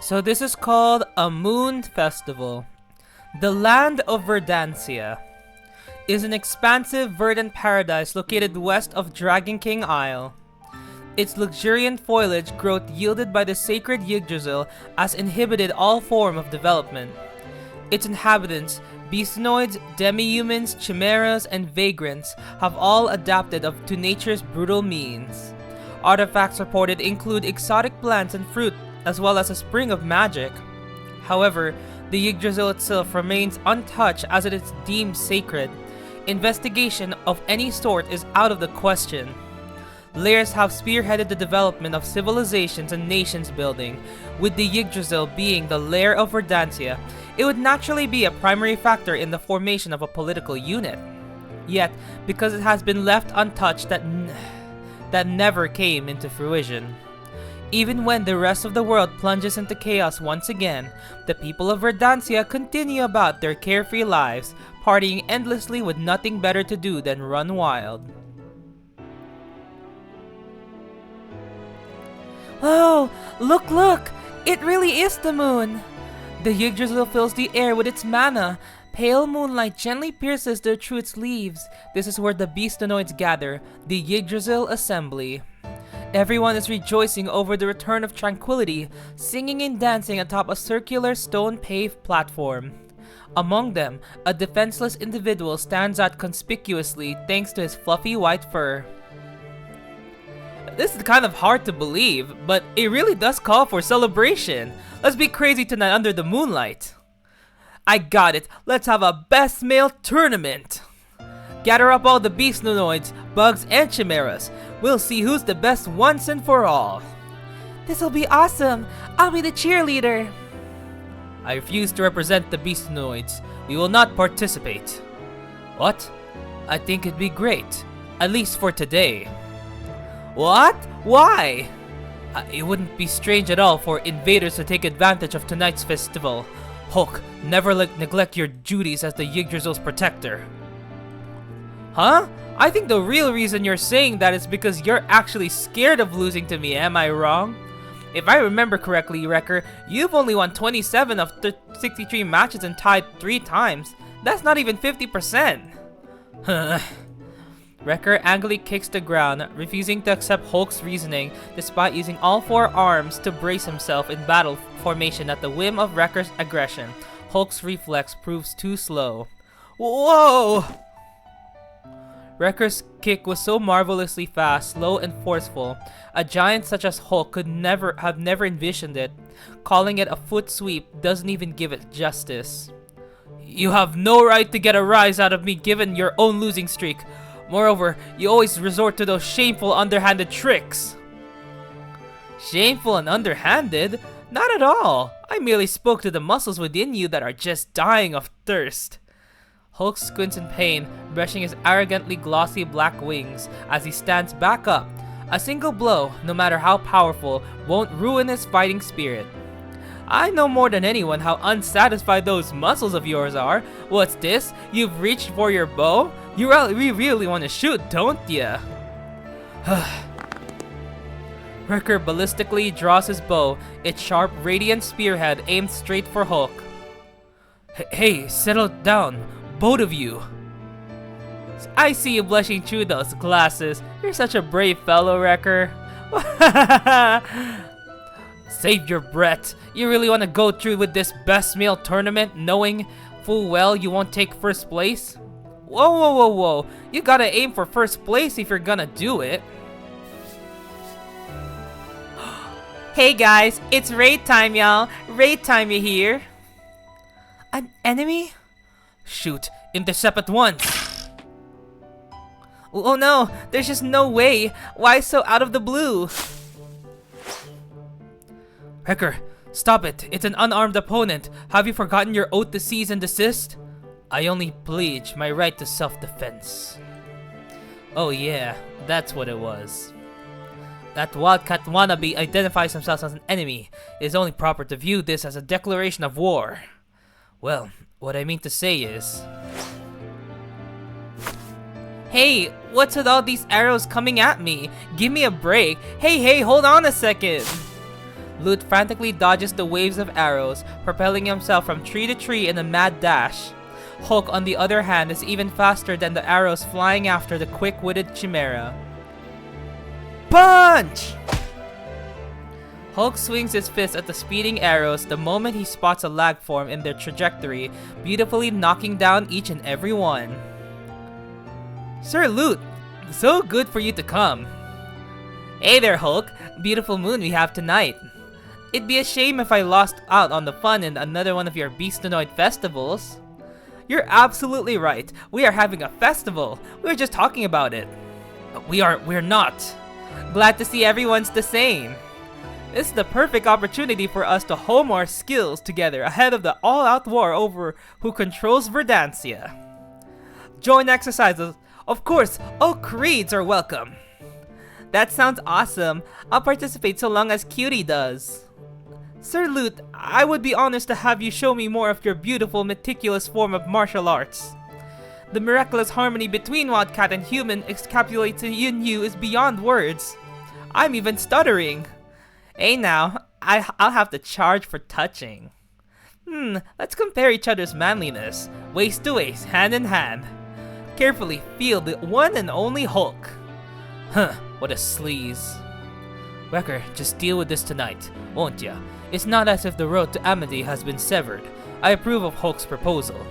So this is called a moon festival. The land of Verdancia is an expansive verdant paradise located west of Dragon King Isle. Its luxuriant foliage growth yielded by the sacred Yggdrasil has inhibited all form of development. Its inhabitants, beastonoids, demi-humans, chimaeras, and vagrants have all adapted to nature's brutal means. Artifacts reported include exotic plants and fruit, as well as a spring of magic. However, the Yggdrasil itself remains untouched as it is deemed sacred. Investigation of any sort is out of the question. Layers have spearheaded the development of civilizations and nations building. With the Yggdrasil being the lair of Verdancia, it would naturally be a primary factor in the formation of a political unit. Yet, because it has been left untouched, that never came into fruition. Even when the rest of the world plunges into chaos once again, the people of Verdancia continue about their carefree lives, partying endlessly with nothing better to do than run wild. Oh, look! It really is the moon! The Yggdrasil fills the air with its mana. Pale moonlight gently pierces through its leaves. This is where the beastonoids gather, the Yggdrasil Assembly. Everyone is rejoicing over the return of tranquility, singing and dancing atop a circular stone-paved platform. Among them, a defenseless individual stands out conspicuously thanks to his fluffy white fur. This is kind of hard to believe, but it really does call for celebration. Let's be crazy tonight under the moonlight. I got it, let's have a best male tournament. Gather up all the beastonoids, bugs, and chimaeras. We'll see who's the best once and for all. This'll be awesome. I'll be the cheerleader. I refuse to represent the beastonoids. We will not participate. What? I think it'd be great. At least for today. What? Why? It wouldn't be strange at all for invaders to take advantage of tonight's festival. Hulk, never neglect your duties as the Yggdrasil's protector. Huh? I think the real reason you're saying that is because you're actually scared of losing to me, am I wrong? If I remember correctly, Wrecker, you've only won 27 of 63 matches and tied 3 times. That's not even 50%. Wrecker angrily kicks the ground, refusing to accept Hulk's reasoning despite using all 4 arms to brace himself in battle formation at the whim of Wrecker's aggression. Hulk's reflex proves too slow. Whoa! Wrecker's kick was so marvelously fast, slow, and forceful, a giant such as Hulk could never envisioned it. Calling it a foot sweep doesn't even give it justice. You have no right to get a rise out of me given your own losing streak. Moreover, you always resort to those shameful underhanded tricks. Shameful and underhanded? Not at all. I merely spoke to the muscles within you that are just dying of thirst. Hulk squints in pain, brushing his arrogantly glossy black wings as he stands back up. A single blow, no matter how powerful, won't ruin his fighting spirit. I know more than anyone how unsatisfied those muscles of yours are. What's this? You've reached for your bow? You really want to shoot, don't ya? Wrecker ballistically draws his bow, its sharp, radiant spearhead aimed straight for Hulk. Hey, settle down, both of you. I see you blushing through those glasses. You're such a brave fellow, Wrecker. Save your breath. You really want to go through with this best male tournament knowing full well you won't take first place? Whoa. You gotta aim for first place if you're gonna do it. Hey guys, it's raid time, y'all. Raid time, you hear? An enemy? Shoot, intercept at once. Oh no, there's just no way. Why so out of the blue? Wrecker, stop it. It's an unarmed opponent. Have you forgotten your oath to cease and desist? I only pledge my right to self-defense. Oh yeah, that's what it was. That wildcat wannabe identifies himself as an enemy. It is only proper to view this as a declaration of war. Well, what I mean to say is... Hey, what's with all these arrows coming at me? Give me a break. Hey, hold on a second. Loot frantically dodges the waves of arrows, propelling himself from tree to tree in a mad dash. Hulk, on the other hand, is even faster than the arrows flying after the quick-witted Chimera. Punch! Hulk swings his fist at the speeding arrows the moment he spots a lag form in their trajectory, beautifully knocking down each and every one. Sir Loot, so good for you to come. Hey there, Hulk. Beautiful moon we have tonight. It'd be a shame if I lost out on the fun in another one of your Beastonoid festivals. You're absolutely right. We are having a festival. We were just talking about it. We're not. Glad to see everyone's the same. This is the perfect opportunity for us to hone our skills together ahead of the all-out war over who controls Verdansia. Join exercises. Of course, all creeds are welcome. That sounds awesome. I'll participate so long as Cutie does. Sir Loot, I would be honored to have you show me more of your beautiful, meticulous form of martial arts. The miraculous harmony between Wildcat and human encapsulated in you is beyond words. I'm even stuttering. Hey now, I'll have to charge for touching. Let's compare each other's manliness. Waist to waist, hand in hand. Carefully feel the one and only Hulk. Huh, what a sleaze. Wrecker, just deal with this tonight, won't ya? It's not as if the road to Amity has been severed. I approve of Hulk's proposal.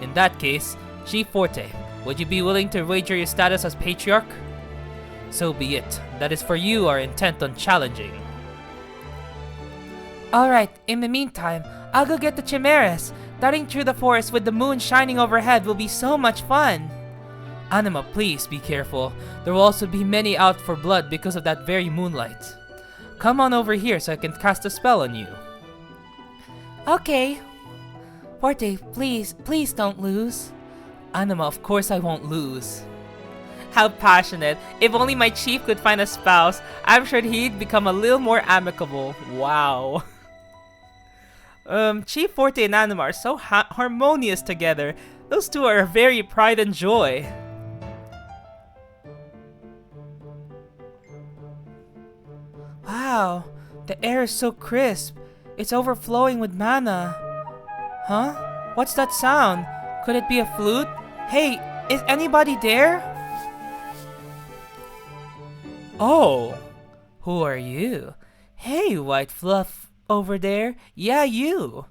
In that case, Chief Forte, would you be willing to wager your status as Patriarch? So be it. That is for you are intent on challenging. Alright, in the meantime, I'll go get the Chimaeras. Darting through the forest with the moon shining overhead will be so much fun. Anima, please be careful. There will also be many out for blood because of that very moonlight. Come on over here so I can cast a spell on you. Okay. Forte, please don't lose. Anima, of course I won't lose. How passionate. If only my chief could find a spouse, I'm sure he'd become a little more amicable. Wow. Chief Forte and Anima are so harmonious together. Those two are very pride and joy. Wow, the air is so crisp. It's overflowing with mana. Huh? What's that sound? Could it be a flute? Hey, is anybody there? Oh, who are you? Hey, white fluff over there. Yeah, you.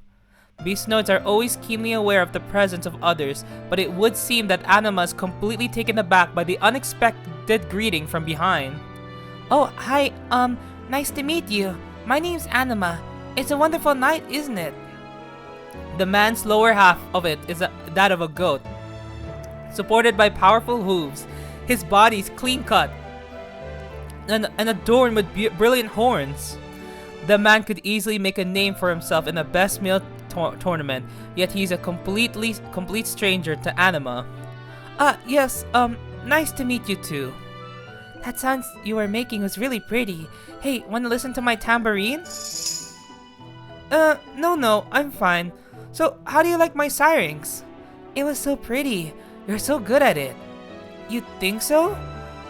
Beastnoids are always keenly aware of the presence of others, but it would seem that Anima is completely taken aback by the unexpected greeting from behind. Oh, hi, nice to meet you. My name's Anima. It's a wonderful night, isn't it? The man's lower half of it is that of a goat, supported by powerful hooves. His body's clean-cut and adorned with brilliant horns. The man could easily make a name for himself in a best male tournament, yet he's a complete stranger to Anima. Yes, nice to meet you too. That sound you were making was really pretty. Hey, wanna listen to my tambourine? No, I'm fine. So, how do you like my syrinx? It was so pretty. You're so good at it. You think so?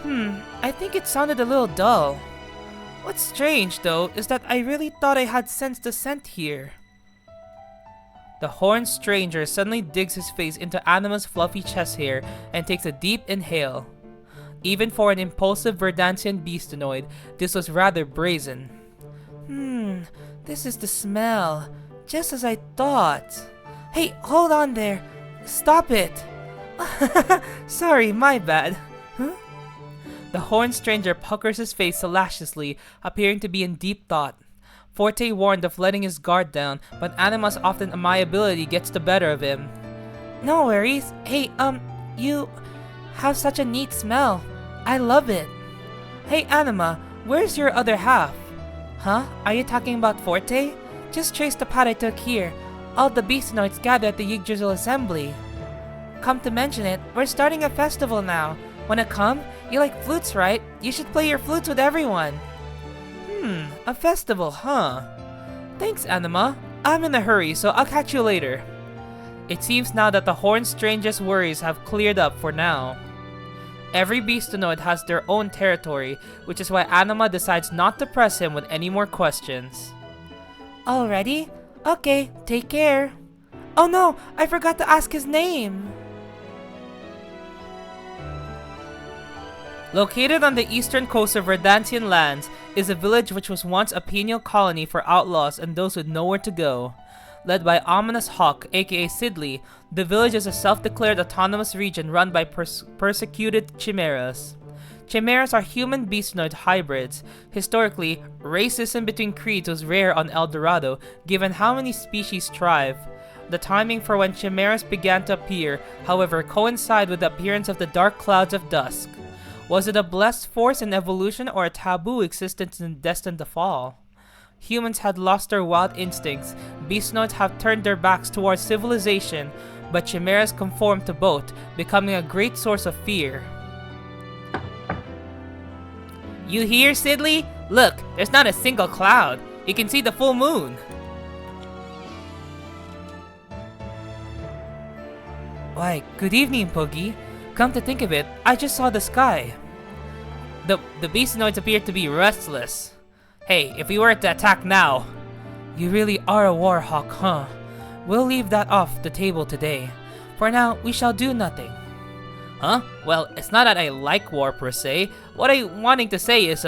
I think it sounded a little dull. What's strange, though, is that I really thought I had sensed the scent here. The horned stranger suddenly digs his face into Anima's fluffy chest hair and takes a deep inhale. Even for an impulsive Verdansian beastonoid, this was rather brazen. This is the smell. Just as I thought. Hey, hold on there. Stop it. Sorry, my bad. Huh? The horned stranger puckers his face salaciously, appearing to be in deep thought. Forte warned of letting his guard down, but Anima's often amiability gets the better of him. No worries. Hey, you have such a neat smell. I love it. Hey, Anima, where's your other half? Huh? Are you talking about Forte? Just trace the path I took here. All the beastonoids gather at the Yggdrasil assembly. Come to mention it, we're starting a festival now. Wanna come? You like flutes, right? You should play your flutes with everyone. A festival, huh? Thanks, Anima. I'm in a hurry, so I'll catch you later. It seems now that the horned stranger's worries have cleared up for now. Every beastonoid has their own territory, which is why Anima decides not to press him with any more questions. Already? Okay, take care. Oh no, I forgot to ask his name. Located on the eastern coast of Verdantian lands is a village which was once a penal colony for outlaws and those with nowhere to go. Led by Ominous Hawk, aka Sidley, the village is a self-declared autonomous region run by persecuted Chimaeras. Chimaeras are human beastonoid hybrids. Historically, racism between creeds was rare on El Dorado, given how many species thrive. The timing for when Chimaeras began to appear, however, coincided with the appearance of the dark clouds of dusk. Was it a blessed force in evolution or a taboo existence destined to fall? Humans had lost their wild instincts, beastonoids have turned their backs towards civilization, but Chimaeras conformed to both, becoming a great source of fear. You hear, Sidley? Look, there's not a single cloud. You can see the full moon. Why, good evening, Poogie. Come to think of it, I just saw the sky. The beastonoids appear to be restless. Hey, if we were to attack now... You really are a warhawk, huh? We'll leave that off the table today. For now, we shall do nothing. Huh? Well, it's not that I like war per se. What I'm wanting to say is,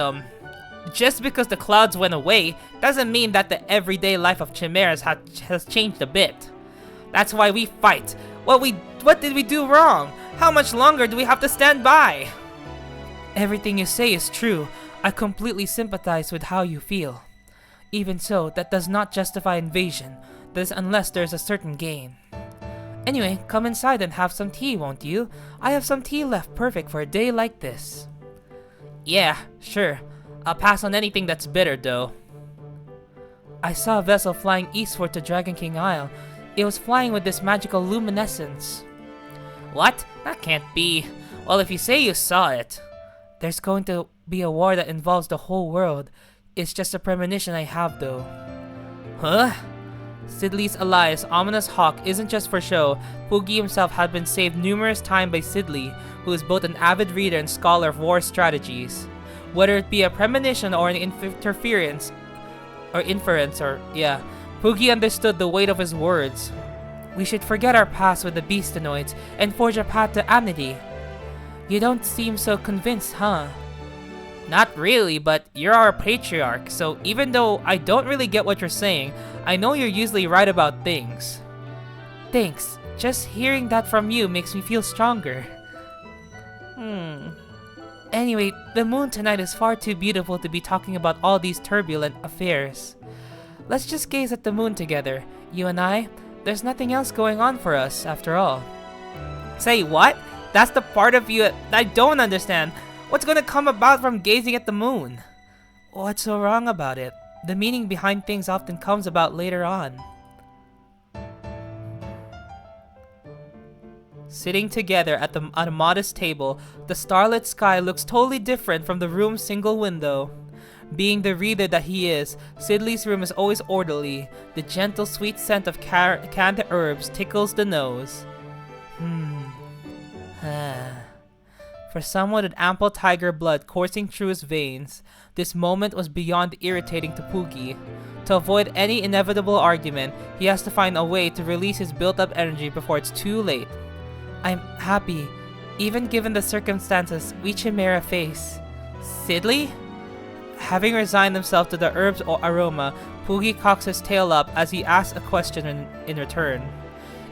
just because the clouds went away, doesn't mean that the everyday life of Chimaeras has changed a bit. That's why we fight. What did we do wrong? How much longer do we have to stand by? Everything you say is true. I completely sympathize with how you feel. Even so, that does not justify invasion. That is unless there's a certain gain. Anyway, come inside and have some tea, won't you? I have some tea left perfect for a day like this. Yeah, sure. I'll pass on anything that's bitter, though. I saw a vessel flying eastward to Dragon King Isle. It was flying with this magical luminescence. What? That can't be. Well, if you say you saw it... There's going to be a war that involves the whole world. It's just a premonition I have, though. Huh? Sidley's allies, Ominous Hawk, isn't just for show. Poogie himself had been saved numerous times by Sidley, who is both an avid reader and scholar of war strategies. Whether it be a premonition or an inference, Poogie understood the weight of his words. We should forget our past with the beastonoids and forge a path to amity. You don't seem so convinced, huh? Not really, but you're our patriarch, so even though I don't really get what you're saying, I know you're usually right about things. Thanks. Just hearing that from you makes me feel stronger. Anyway, the moon tonight is far too beautiful to be talking about all these turbulent affairs. Let's just gaze at the moon together, you and I. There's nothing else going on for us, after all. Say what? That's the part of you that I don't understand. What's gonna come about from gazing at the moon? What's so wrong about it? The meaning behind things often comes about later on. Sitting together at a modest table, the starlit sky looks totally different from the room's single window. Being the reader that he is, Sidley's room is always orderly. The gentle, sweet scent of canned herbs tickles the nose. For someone with ample tiger blood coursing through his veins, this moment was beyond irritating to Poogie. To avoid any inevitable argument, he has to find a way to release his built-up energy before it's too late. I'm happy, even given the circumstances we Chimaera face. Sidley? Having resigned himself to the herb's aroma, Poogie cocks his tail up as he asks a question in return.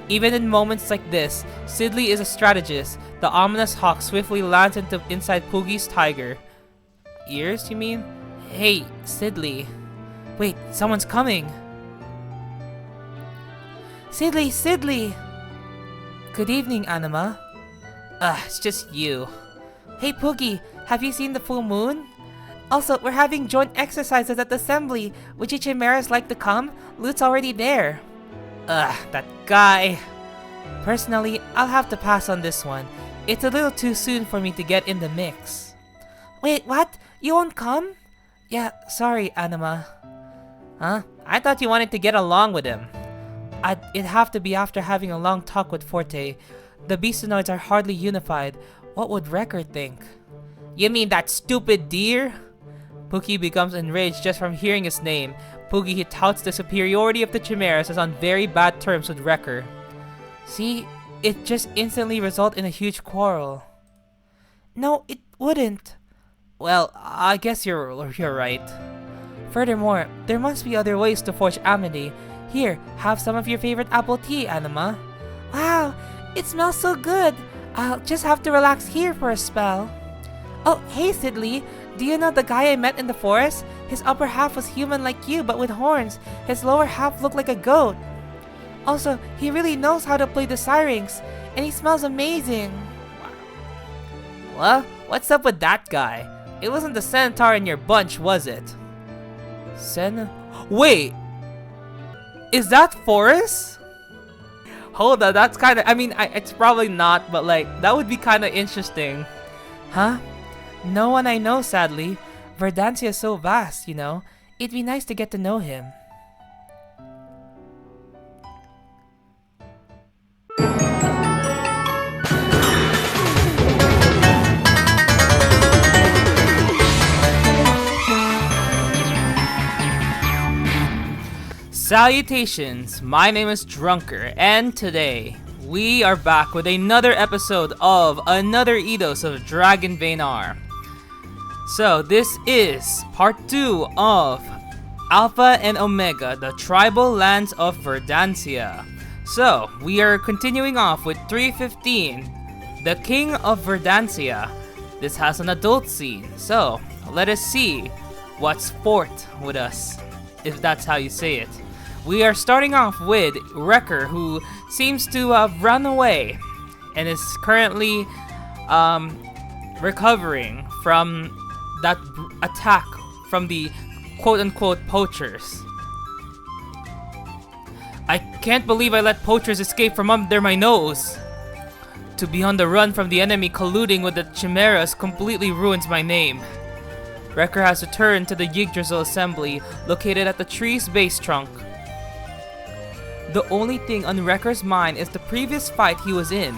Even in moments like this, Sidley is a strategist. The Ominous Hawk swiftly lands inside Poogie's tiger. Ears, you mean? Hey, Sidley. Wait, someone's coming. Sidley, Sidley! Good evening, Anima. It's just you. Hey, Poogie, have you seen the full moon? Also, we're having joint exercises at the assembly. Would you Chimaeras like to come? Loot's already there. That guy. Personally, I'll have to pass on this one. It's a little too soon for me to get in the mix. Wait, what? You won't come? Yeah, sorry, Anima. Huh? I thought you wanted to get along with him. It'd have to be after having a long talk with Forte. The beastonoids are hardly unified. What would Wrecker think? You mean that stupid deer? Pookie becomes enraged just from hearing his name. Pookie, he touts the superiority of the Chimaeras as on very bad terms with Wrecker. See, it just instantly result in a huge quarrel. No, it wouldn't. Well, I guess you're right. Furthermore, there must be other ways to forge amity. Here, have some of your favorite apple tea, Anima. Wow, it smells so good. I'll just have to relax here for a spell. Oh, hey Sidley, do you know the guy I met in the forest? His upper half was human like you, but with horns. His lower half looked like a goat. Also, he really knows how to play the syrinx, and he smells amazing. What? What's up with that guy? It wasn't the centaur in your bunch, was it? Wait! Is that Forrest? Hold on, that's kinda, it's probably not, but like, that would be kinda interesting. Huh? No one I know, sadly. Verdansia is so vast, you know. It'd be nice to get to know him. Salutations, my name is Drunker, and today we are back with another episode of another Eidos of Dragon Vein R. So this is part 2 of Alpha and Omega, the tribal lands of Verdansia. So we are continuing off with 315, the King of Verdansia. This has an adult scene, so let us see what's forth with us, if that's how you say it. We are starting off with Wrecker, who seems to have run away and is currently recovering from that attack from the quote-unquote poachers. I can't believe I let poachers escape from under my nose. To be on the run from the enemy colluding with the Chimaeras completely ruins my name. Wrecker has returned to the Yggdrasil assembly located at the tree's base trunk. The only thing on Wrecker's mind is the previous fight he was in.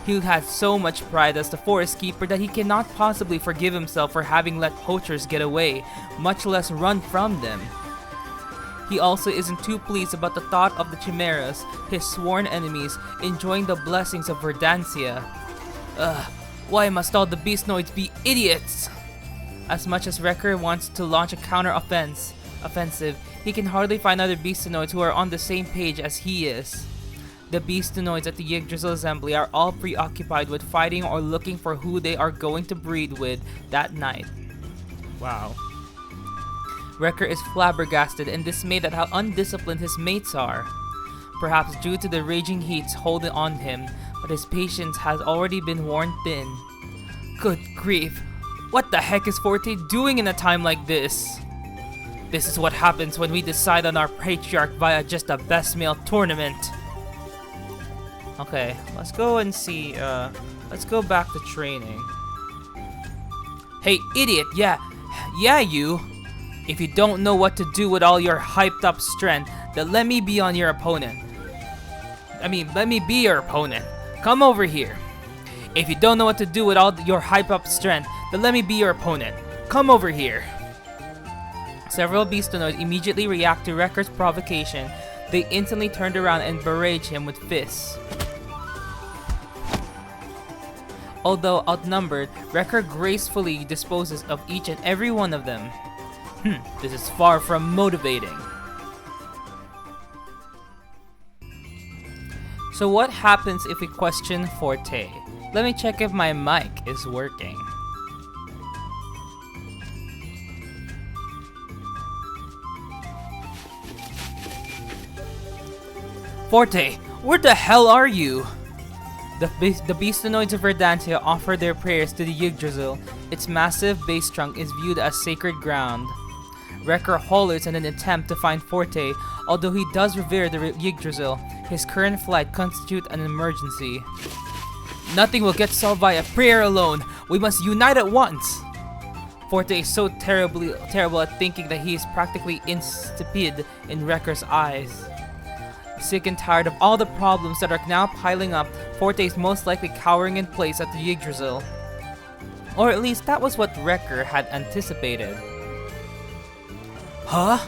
He had so much pride as the forest keeper that he cannot possibly forgive himself for having let poachers get away, much less run from them. He also isn't too pleased about the thought of the Chimaeras, his sworn enemies, enjoying the blessings of Verdansia. Why must all the beastnoids be idiots? As much as Wrecker wants to launch a offensive, he can hardly find other beastinoids who are on the same page as he is. The beastinoids at the Yggdrasil assembly are all preoccupied with fighting or looking for who they are going to breed with that night. Wow. Wrecker is flabbergasted and dismayed at how undisciplined his mates are. Perhaps due to the raging heats holding on him, but his patience has already been worn thin. Good grief, what the heck is Forte doing in a time like this? This is what happens when we decide on our patriarch via just a best male tournament. Okay, let's go and see, let's go back to training. Hey, idiot, yeah, you. If you don't know what to do with all your hyped up strength, then let me be your opponent. Come over here. If you don't know what to do with all your hyped up strength, then let me be your opponent. Come over here. Several beastinoids immediately react to Wrecker's provocation. They instantly turned around and barraged him with fists. Although outnumbered, Wrecker gracefully disposes of each and every one of them. This is far from motivating. So what happens if we question Forte? Let me check if my mic is working. Forte, where the hell are you? The beastinoids of Verdansia offer their prayers to the Yggdrasil. Its massive base trunk is viewed as sacred ground. Wrecker hollers in an attempt to find Forte. Although he does revere the Yggdrasil, his current flight constitutes an emergency. Nothing will get solved by a prayer alone. We must unite at once. Forte is so terrible at thinking that he is practically insipid in Wrecker's eyes. Sick and tired of all the problems that are now piling up, Forte is most likely cowering in place at the Yggdrasil. Or at least that was what Wrecker had anticipated. Huh?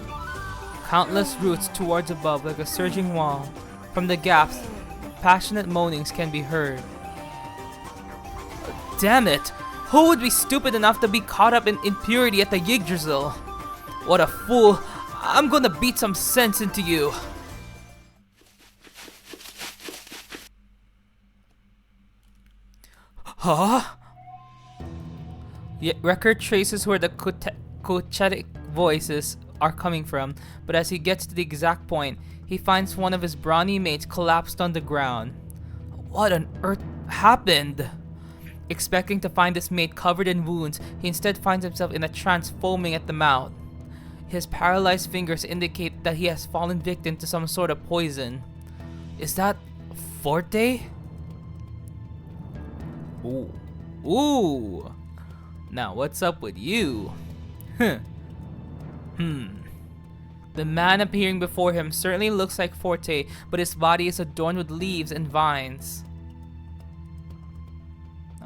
Countless roots towards above like a surging wall. From the gaps, passionate moanings can be heard. Damn it! Who would be stupid enough to be caught up in impurity at the Yggdrasil? What a fool! I'm gonna beat some sense into you! Huh? Wrecker traces where the Kuchetic voices are coming from, but as he gets to the exact point, he finds one of his brawny mates collapsed on the ground. What on earth happened? Expecting to find his mate covered in wounds, he instead finds himself in a trance, foaming at the mouth. His paralyzed fingers indicate that he has fallen victim to some sort of poison. Is that Forte? Ooh. Ooh! Now what's up with you? The man appearing before him certainly looks like Forte, but his body is adorned with leaves and vines.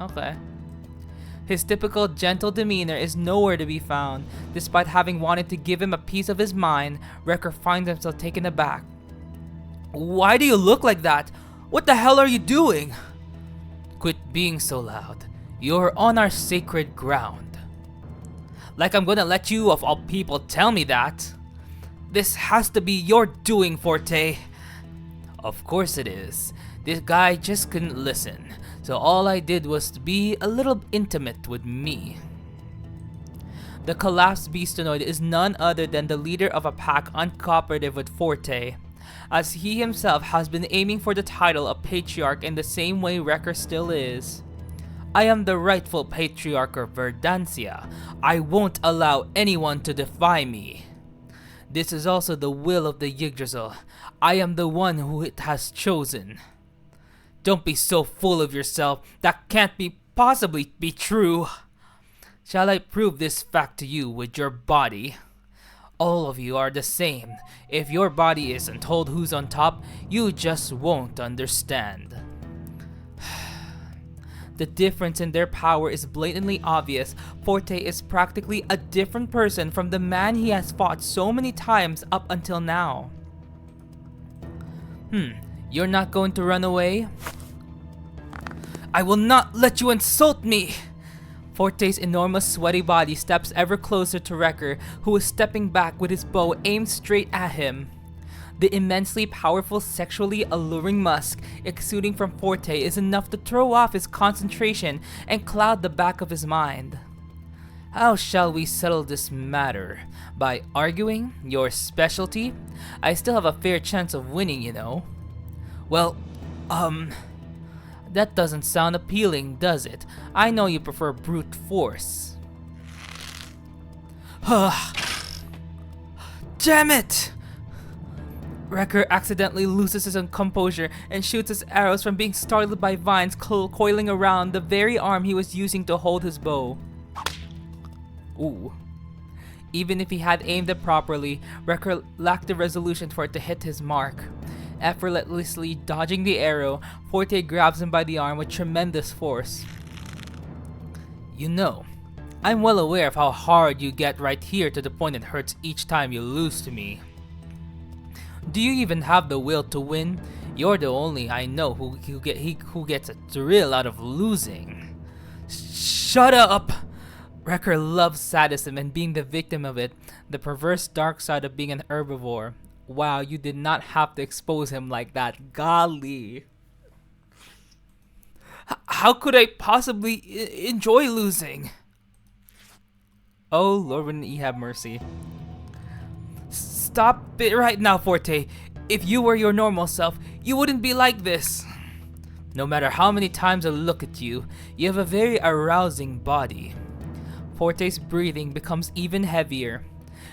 Okay. His typical gentle demeanor is nowhere to be found. Despite having wanted to give him a piece of his mind, Wrecker finds himself taken aback. Why do you look like that? What the hell are you doing? Quit being so loud. You're on our sacred ground. Like I'm gonna let you of all people tell me that. This has to be your doing, Forte. Of course it is. This guy just couldn't listen, so all I did was to be a little intimate with me. The collapsed beastonoid is none other than the leader of a pack uncooperative with Forte, as he himself has been aiming for the title of Patriarch in the same way Wrecker still is. I am the rightful Patriarch of Verdansia. I won't allow anyone to defy me. This is also the will of the Yggdrasil. I am the one who it has chosen. Don't be so full of yourself. That can't possibly be true. Shall I prove this fact to you with your body? All of you are the same. If your body isn't told who's on top, you just won't understand. The difference in their power is blatantly obvious. Forte is practically a different person from the man he has fought so many times up until now. You're not going to run away? I will not let you insult me! Forte's enormous sweaty body steps ever closer to Wrecker, who is stepping back with his bow aimed straight at him. The immensely powerful, sexually alluring musk exuding from Forte is enough to throw off his concentration and cloud the back of his mind. How shall we settle this matter? By arguing? Your specialty? I still have a fair chance of winning, you know. Well, that doesn't sound appealing, does it? I know you prefer brute force. Damn it! Wrecker accidentally loses his composure and shoots his arrows from being startled by vines coiling around the very arm he was using to hold his bow. Ooh. Even if he had aimed it properly, Wrecker lacked the resolution for it to hit his mark. Effortlessly dodging the arrow, Forte grabs him by the arm with tremendous force. You know, I'm well aware of how hard you get right here to the point it hurts each time you lose to me. Do you even have the will to win? You're the only I know who gets a thrill out of losing. Shut up! Wrecker loves sadism and being the victim of it, the perverse dark side of being an herbivore. Wow, you did not have to expose him like that. Golly. How could I possibly enjoy losing? Oh, Lord, wouldn't he have mercy. Stop it right now, Forte. If you were your normal self, you wouldn't be like this. No matter how many times I look at you, you have a very arousing body. Forte's breathing becomes even heavier.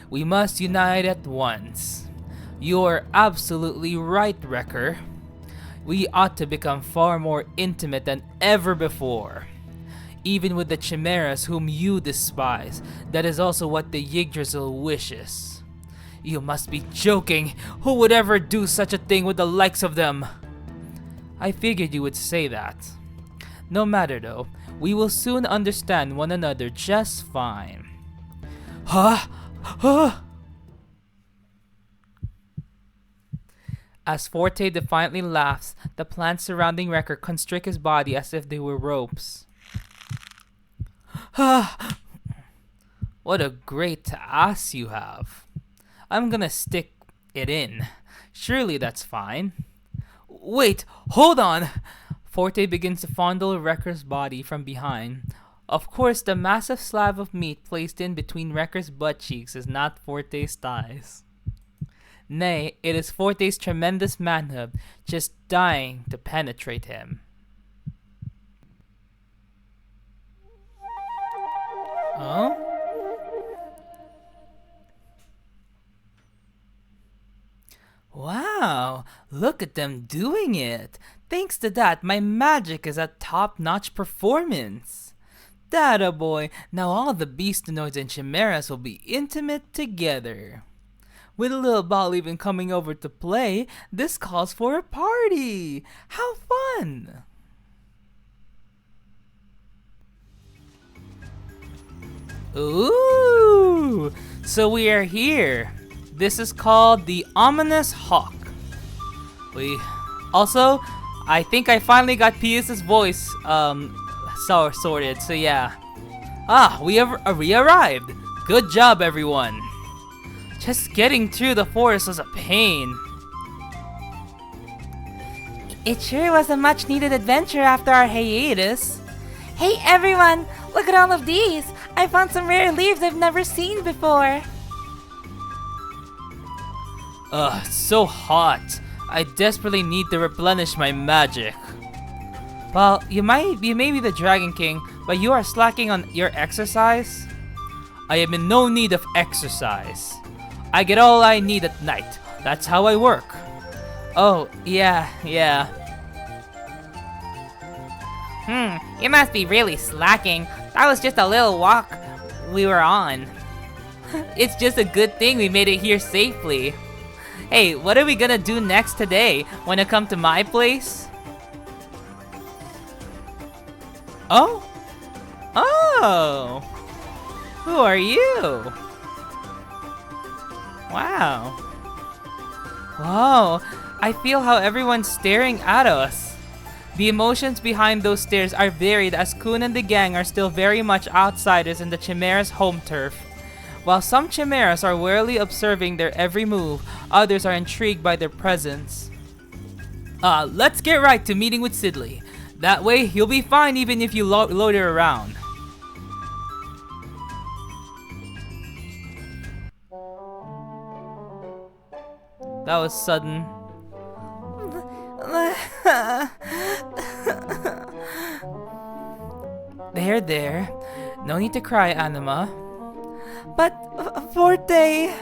We must unite at once. You are absolutely right, Wrecker. We ought to become far more intimate than ever before. Even with the Chimaeras whom you despise, that is also what the Yggdrasil wishes. You must be joking. Who would ever do such a thing with the likes of them? I figured you would say that. No matter though, we will soon understand one another just fine. Huh? Huh? As Forte defiantly laughs, the plants surrounding Wrecker constrict his body as if they were ropes. What a great ass you have. I'm gonna stick it in. Surely that's fine. Wait, hold on! Forte begins to fondle Wrecker's body from behind. Of course, the massive slab of meat placed in between Wrecker's butt cheeks is not Forte's thighs. Nay, it is Forte's tremendous manhood just dying to penetrate him. Huh? Wow, look at them doing it. Thanks to that, my magic is a top-notch performance. Data boy, now all the Beastonoids and Chimaeras will be intimate together. With a little ball even coming over to play, this calls for a party. How fun! Ooh! So we are here. This is called the Ominous Hawk. Also, I think I finally got Pius's voice sorted, so yeah. We have arrived. Good job, everyone. Just getting through the forest was a pain. It sure was a much-needed adventure after our hiatus. Hey everyone, look at all of these. I found some rare leaves I've never seen before. It's so hot. I desperately need to replenish my magic. Well, you may be the Dragon King, but you are slacking on your exercise? I am in no need of exercise. I get all I need at night. That's how I work. Oh, yeah. You must be really slacking. That was just a little walk we were on. It's just a good thing we made it here safely. Hey, what are we gonna do next today? Wanna come to my place? Oh? Who are you? Wow. Whoa, I feel how everyone's staring at us. The emotions behind those stares are varied as Kun and the gang are still very much outsiders in the Chimaeras' home turf. While some Chimaeras are warily observing their every move, others are intrigued by their presence. Let's get right to meeting with Sidley. That way, you'll be fine even if you loiter around. That was sudden. There. No need to cry, Anima. But, Forte...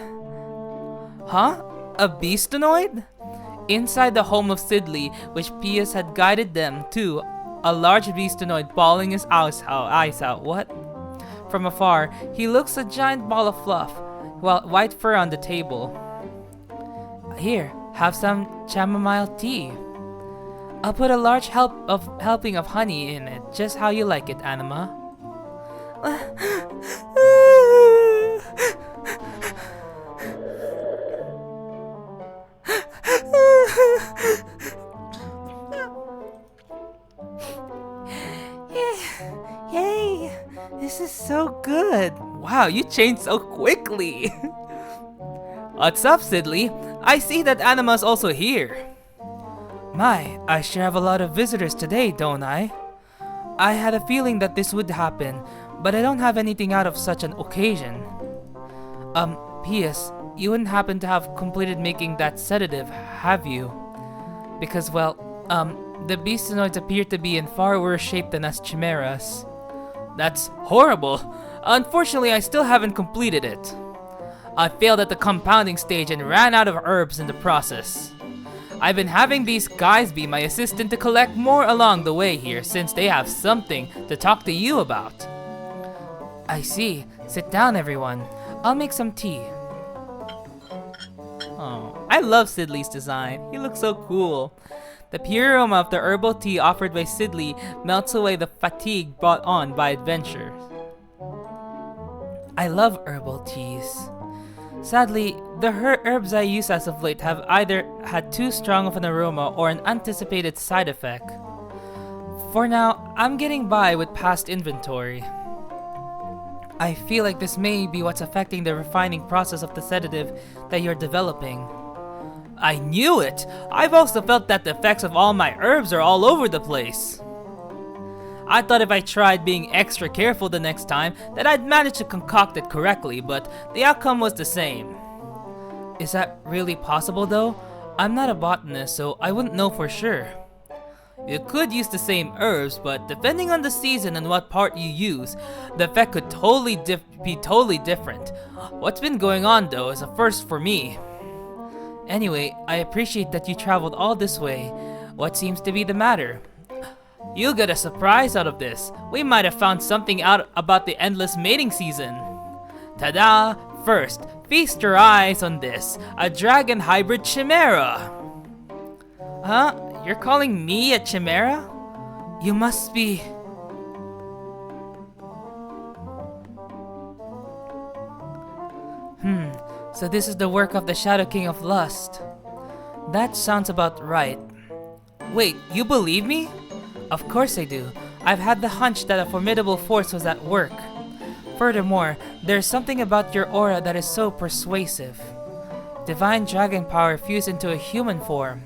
Huh? A Beastonoid? Inside the home of Sidley, which Pius had guided them to, a large Beastonoid bawling his eyes out. What? From afar, he looks a giant ball of fluff, while white fur on the table. Here, have some chamomile tea. I'll put a large helping of honey in it, just how you like it, Anima. Yay! This is so good. Wow, you changed so quickly. What's up, Sidley? I see that Anima's also here. My, I sure have a lot of visitors today, don't I? I had a feeling that this would happen, but I don't have anything out of such an occasion. P.S. You wouldn't happen to have completed making that sedative, have you? Because, well, the Beastonoids appear to be in far worse shape than us Chimaeras. That's horrible. Unfortunately, I still haven't completed it. I failed at the compounding stage and ran out of herbs in the process. I've been having these guys be my assistant to collect more along the way here since they have something to talk to you about. I see. Sit down, everyone. I'll make some tea. Oh, I love Sidley's design. He looks so cool. The pure aroma of the herbal tea offered by Sidley melts away the fatigue brought on by adventure. I love herbal teas. Sadly, the herbs I use as of late have either had too strong of an aroma or an anticipated side effect. For now, I'm getting by with past inventory. I feel like this may be what's affecting the refining process of the sedative that you're developing. I knew it! I've also felt that the effects of all my herbs are all over the place. I thought if I tried being extra careful the next time, that I'd manage to concoct it correctly, but the outcome was the same. Is that really possible though? I'm not a botanist, so I wouldn't know for sure. You could use the same herbs, but depending on the season and what part you use, the effect could be totally different. What's been going on though is a first for me. Anyway, I appreciate that you traveled all this way. What seems to be the matter? You'll get a surprise out of this. We might have found something out about the endless mating season. Ta-da! First, feast your eyes on this. A dragon hybrid chimera. Huh? You're calling me a chimera? You must be... So this is the work of the Shadow King of Lust. That sounds about right. Wait, you believe me? Of course I do. I've had the hunch that a formidable force was at work. Furthermore, there's something about your aura that is so persuasive. Divine dragon power fused into a human form.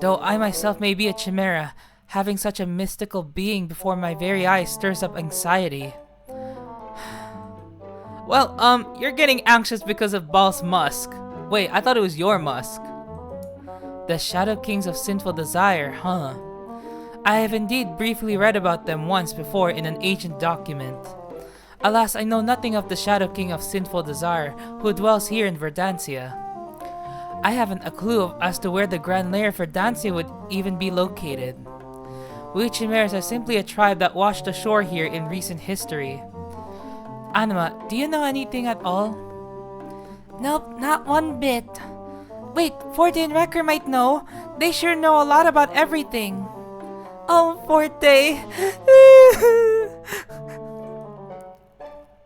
Though I myself may be a chimera, having such a mystical being before my very eyes stirs up anxiety. Well, you're getting anxious because of Baal's musk. Wait, I thought it was your musk. The Shadow Kings of Sinful Desire, huh? I have indeed briefly read about them once before in an ancient document. Alas, I know nothing of the Shadow King of Sinful Desire, who dwells here in Verdansia. I haven't a clue as to where the Grand Lair of Verdansia would even be located. We Chimaeras are simply a tribe that washed ashore here in recent history. Anima, do you know anything at all? Nope, not one bit. Wait, Forte and Wrecker might know. They sure know a lot about everything. Oh, Forte.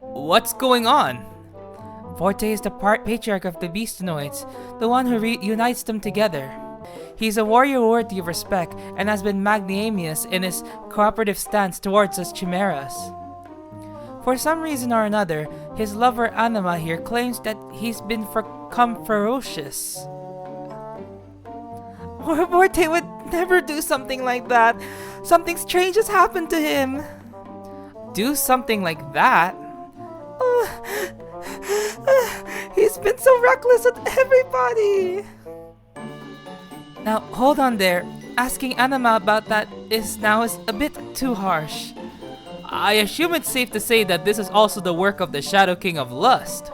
What's going on? Forte is the patriarch of the Beastonoids, the one who unites them together. He's a warrior worthy of respect and has been magnanimous in his cooperative stance towards us Chimaeras. For some reason or another, his lover Anima here claims that he's become ferocious. Forte would never do something like that. Something strange has happened to him. Do something like that? He's been so reckless with everybody. Now, hold on there. Asking Anima about that is a bit too harsh. I assume it's safe to say that this is also the work of the Shadow King of Lust.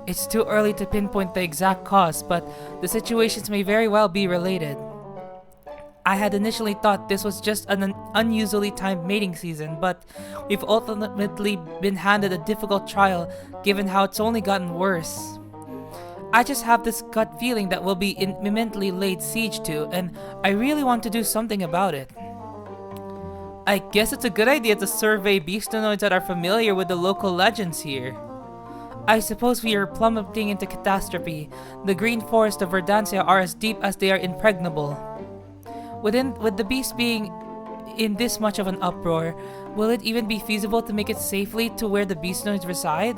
It's too early to pinpoint the exact cause, but the situations may very well be related. I had initially thought this was just an unusually timed mating season, but we've ultimately been handed a difficult trial given how it's only gotten worse. I just have this gut feeling that we'll be imminently laid siege to, and I really want to do something about it. I guess it's a good idea to survey beastonoids that are familiar with the local legends here. I suppose we are plummeting into catastrophe. The green forests of Verdansia are as deep as they are impregnable. With the beast being in this much of an uproar, will it even be feasible to make it safely to where the beastonoids reside?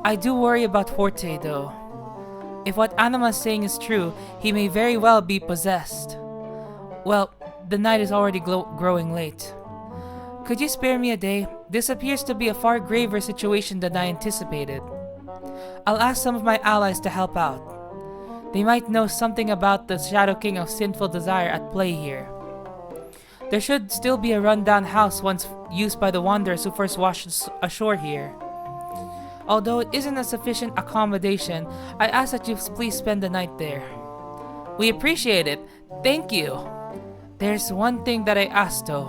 I do worry about Forte though. If what Anima is saying is true, he may very well be possessed. Well, the night is already growing late. Could you spare me a day? This appears to be a far graver situation than I anticipated. I'll ask some of my allies to help out. They might know something about the Shadow King of Sinful Desire at play here. There should still be a rundown house once used by the wanderers who first washed ashore here. Although it isn't a sufficient accommodation, I ask that you please spend the night there. We appreciate it. Thank you. There's one thing that I asked though.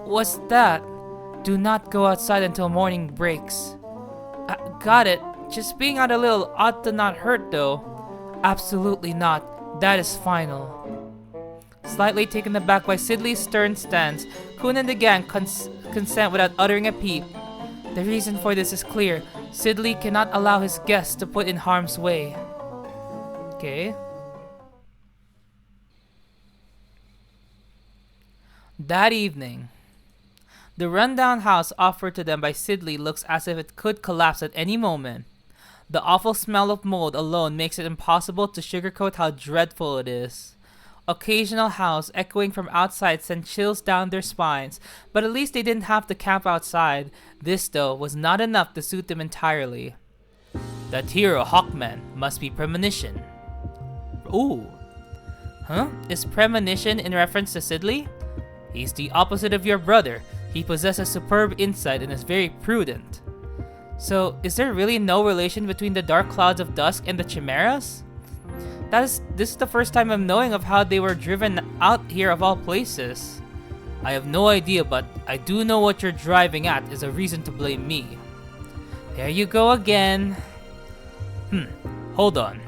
What's that? Do not go outside until morning breaks. Got it. Just being out a little ought to not hurt though. Absolutely not. That is final. Slightly taken aback by Sidley's stern stance, Kun and the gang consent without uttering a peep. The reason for this is clear. Sidley cannot allow his guests to put in harm's way. Okay. That evening, the rundown house offered to them by Sidley looks as if it could collapse at any moment. The awful smell of mold alone makes it impossible to sugarcoat how dreadful it is. Occasional howls echoing from outside sent chills down their spines, but at least they didn't have to camp outside. This, though, was not enough to suit them entirely. That hero Hawkman must be premonition. Ooh. Huh? Is premonition in reference to Sidley? He's the opposite of your brother. He possesses superb insight and is very prudent. So, is there really no relation between the dark clouds of dusk and the Chimaeras? This is the first time I'm knowing of how they were driven out here of all places. I have no idea, but I do know what you're driving at is a reason to blame me. There you go again. Hold on.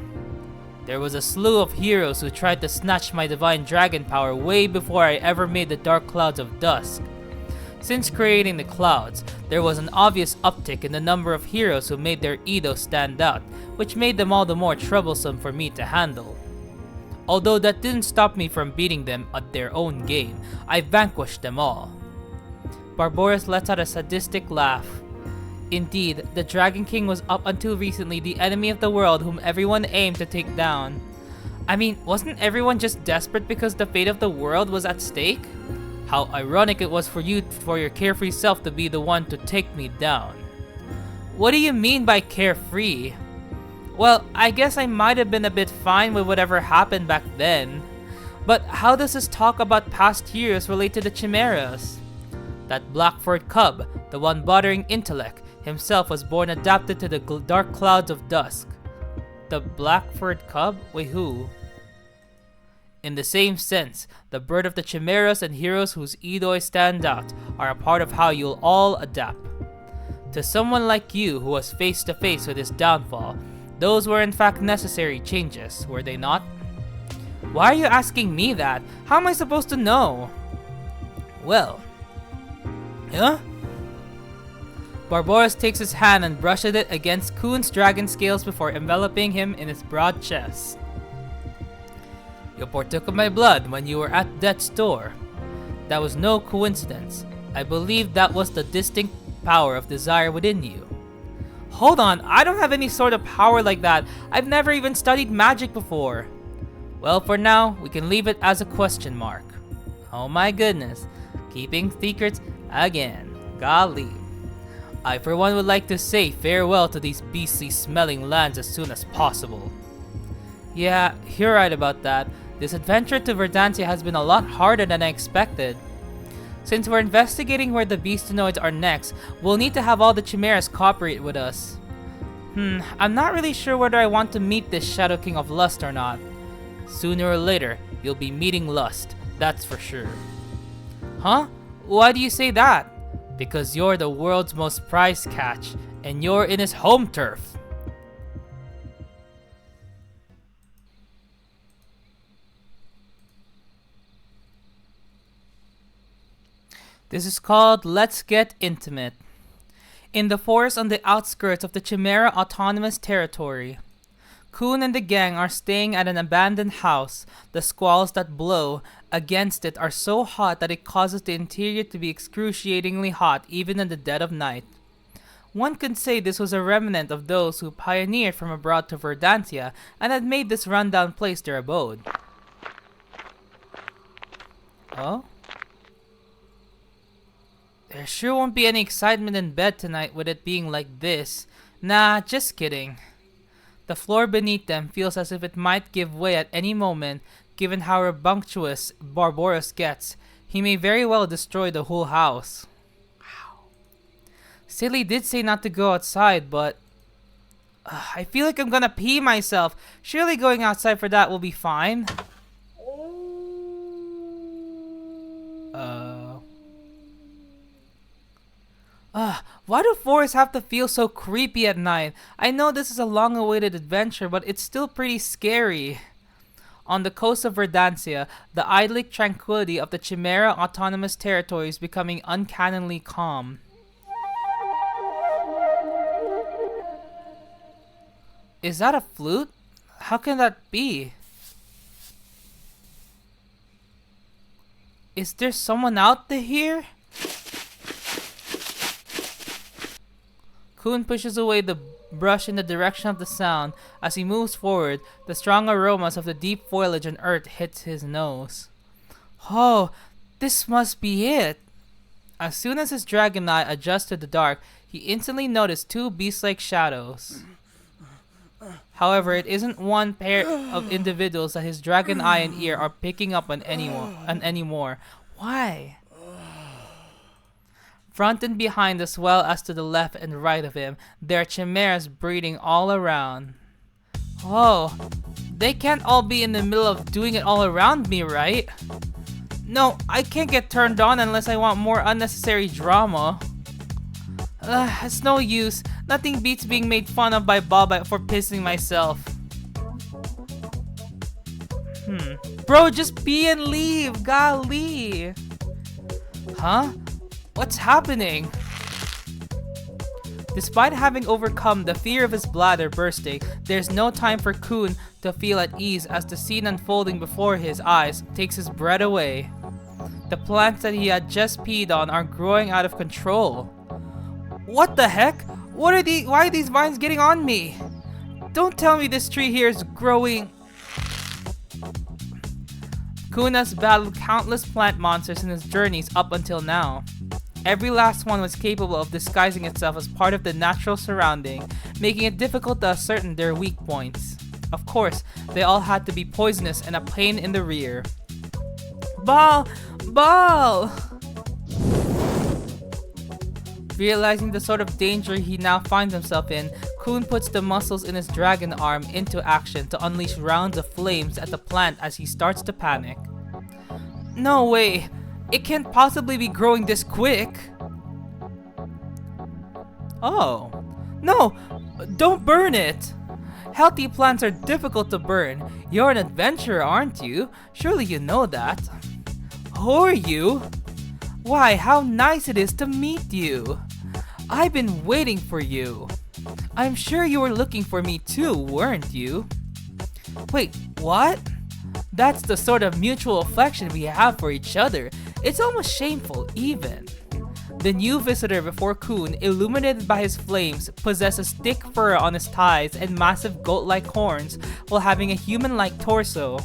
There was a slew of heroes who tried to snatch my divine dragon power way before I ever made the dark clouds of dusk. Since creating the clouds, there was an obvious uptick in the number of heroes who made their Eidos stand out, which made them all the more troublesome for me to handle. Although that didn't stop me from beating them at their own game, I vanquished them all. Barboras lets out a sadistic laugh. Indeed, the Dragon King was up until recently the enemy of the world whom everyone aimed to take down. I mean, wasn't everyone just desperate because the fate of the world was at stake? How ironic it was for your carefree self to be the one to take me down. What do you mean by carefree? Well, I guess I might have been a bit fine with whatever happened back then. But how does this talk about past heroes relate to the Chimaeras? That Blackford cub, the one bothering intellect, himself was born adapted to the dark clouds of dusk. The Blackford cub? Wait, who? In the same sense, the bird of the Chimaeras and heroes whose Eidos stand out are a part of how you'll all adapt. To someone like you who was face to face with his downfall, those were in fact necessary changes, were they not? Why are you asking me that? How am I supposed to know? Well... Huh? Barboras takes his hand and brushes it against Kun's dragon scales before enveloping him in his broad chest. You partook of my blood when you were at death's door. That was no coincidence. I believe that was the distinct power of desire within you. Hold on, I don't have any sort of power like that. I've never even studied magic before. Well, for now, we can leave it as a question mark. Oh my goodness, keeping secrets again. Golly. I for one would like to say farewell to these beastly smelling lands as soon as possible. Yeah, you're right about that. This adventure to Verdantia has been a lot harder than I expected. Since we're investigating where the beastonoids are next, we'll need to have all the Chimaeras cooperate with us. I'm not really sure whether I want to meet this Shadow King of Lust or not. Sooner or later, you'll be meeting Lust, that's for sure. Huh? Why do you say that? Because you're the world's most prized catch, and you're in his home turf. This is called Let's Get Intimate. In the forest on the outskirts of the Chimaera Autonomous Territory, Kun and the gang are staying at an abandoned house. The squalls that blow against it are so hot that it causes the interior to be excruciatingly hot even in the dead of night. One could say this was a remnant of those who pioneered from abroad to Verdantia and had made this rundown place their abode. Oh? There sure won't be any excitement in bed tonight with it being like this. Nah, just kidding. The floor beneath them feels as if it might give way at any moment, given how rambunctious Barboras gets. He may very well destroy the whole house. Wow. Silly did say not to go outside, but... I feel like I'm gonna pee myself. Surely going outside for that will be fine. Why do forests have to feel so creepy at night? I know this is a long-awaited adventure, but it's still pretty scary. On the coast of Verdancia, the idyllic tranquility of the Chimera Autonomous Territory is becoming uncannily calm. Is that a flute? How can that be? Is there someone out there here? Kun pushes away the brush in the direction of the sound. As he moves forward, the strong aromas of the deep foliage and earth hits his nose. Oh, this must be it. As soon as his dragon eye adjusts to the dark, he instantly noticed two beast-like shadows. However, it isn't one pair of individuals that his dragon eye and ear are picking up on anymore. Why? Front and behind as well as to the left and right of him, there are chimeras breeding all around. Oh, they can't all be in the middle of doing it all around me, right? No, I can't get turned on unless I want more unnecessary drama. It's no use. Nothing beats being made fun of by Bob for pissing myself. Bro, just pee and leave. Golly. Huh? What's happening? Despite having overcome the fear of his bladder bursting, there's no time for Kun to feel at ease as the scene unfolding before his eyes takes his breath away. The plants that he had just peed on are growing out of control. What the heck? Why are these vines getting on me? Don't tell me this tree here is growing. Kun has battled countless plant monsters in his journeys up until now. Every last one was capable of disguising itself as part of the natural surrounding, making it difficult to ascertain their weak points. Of course, they all had to be poisonous and a pain in the rear. Ball! Ball! Realizing the sort of danger he now finds himself in, Kun puts the muscles in his dragon arm into action to unleash rounds of flames at the plant as he starts to panic. No way! It can't possibly be growing this quick! Oh. No! Don't burn it! Healthy plants are difficult to burn. You're an adventurer, aren't you? Surely you know that. Who are you? Why, how nice it is to meet you! I've been waiting for you. I'm sure you were looking for me too, weren't you? Wait, what? That's the sort of mutual affection we have for each other. It's almost shameful, even. The new visitor before Kun, illuminated by his flames, possesses thick fur on his thighs and massive goat-like horns, while having a human-like torso.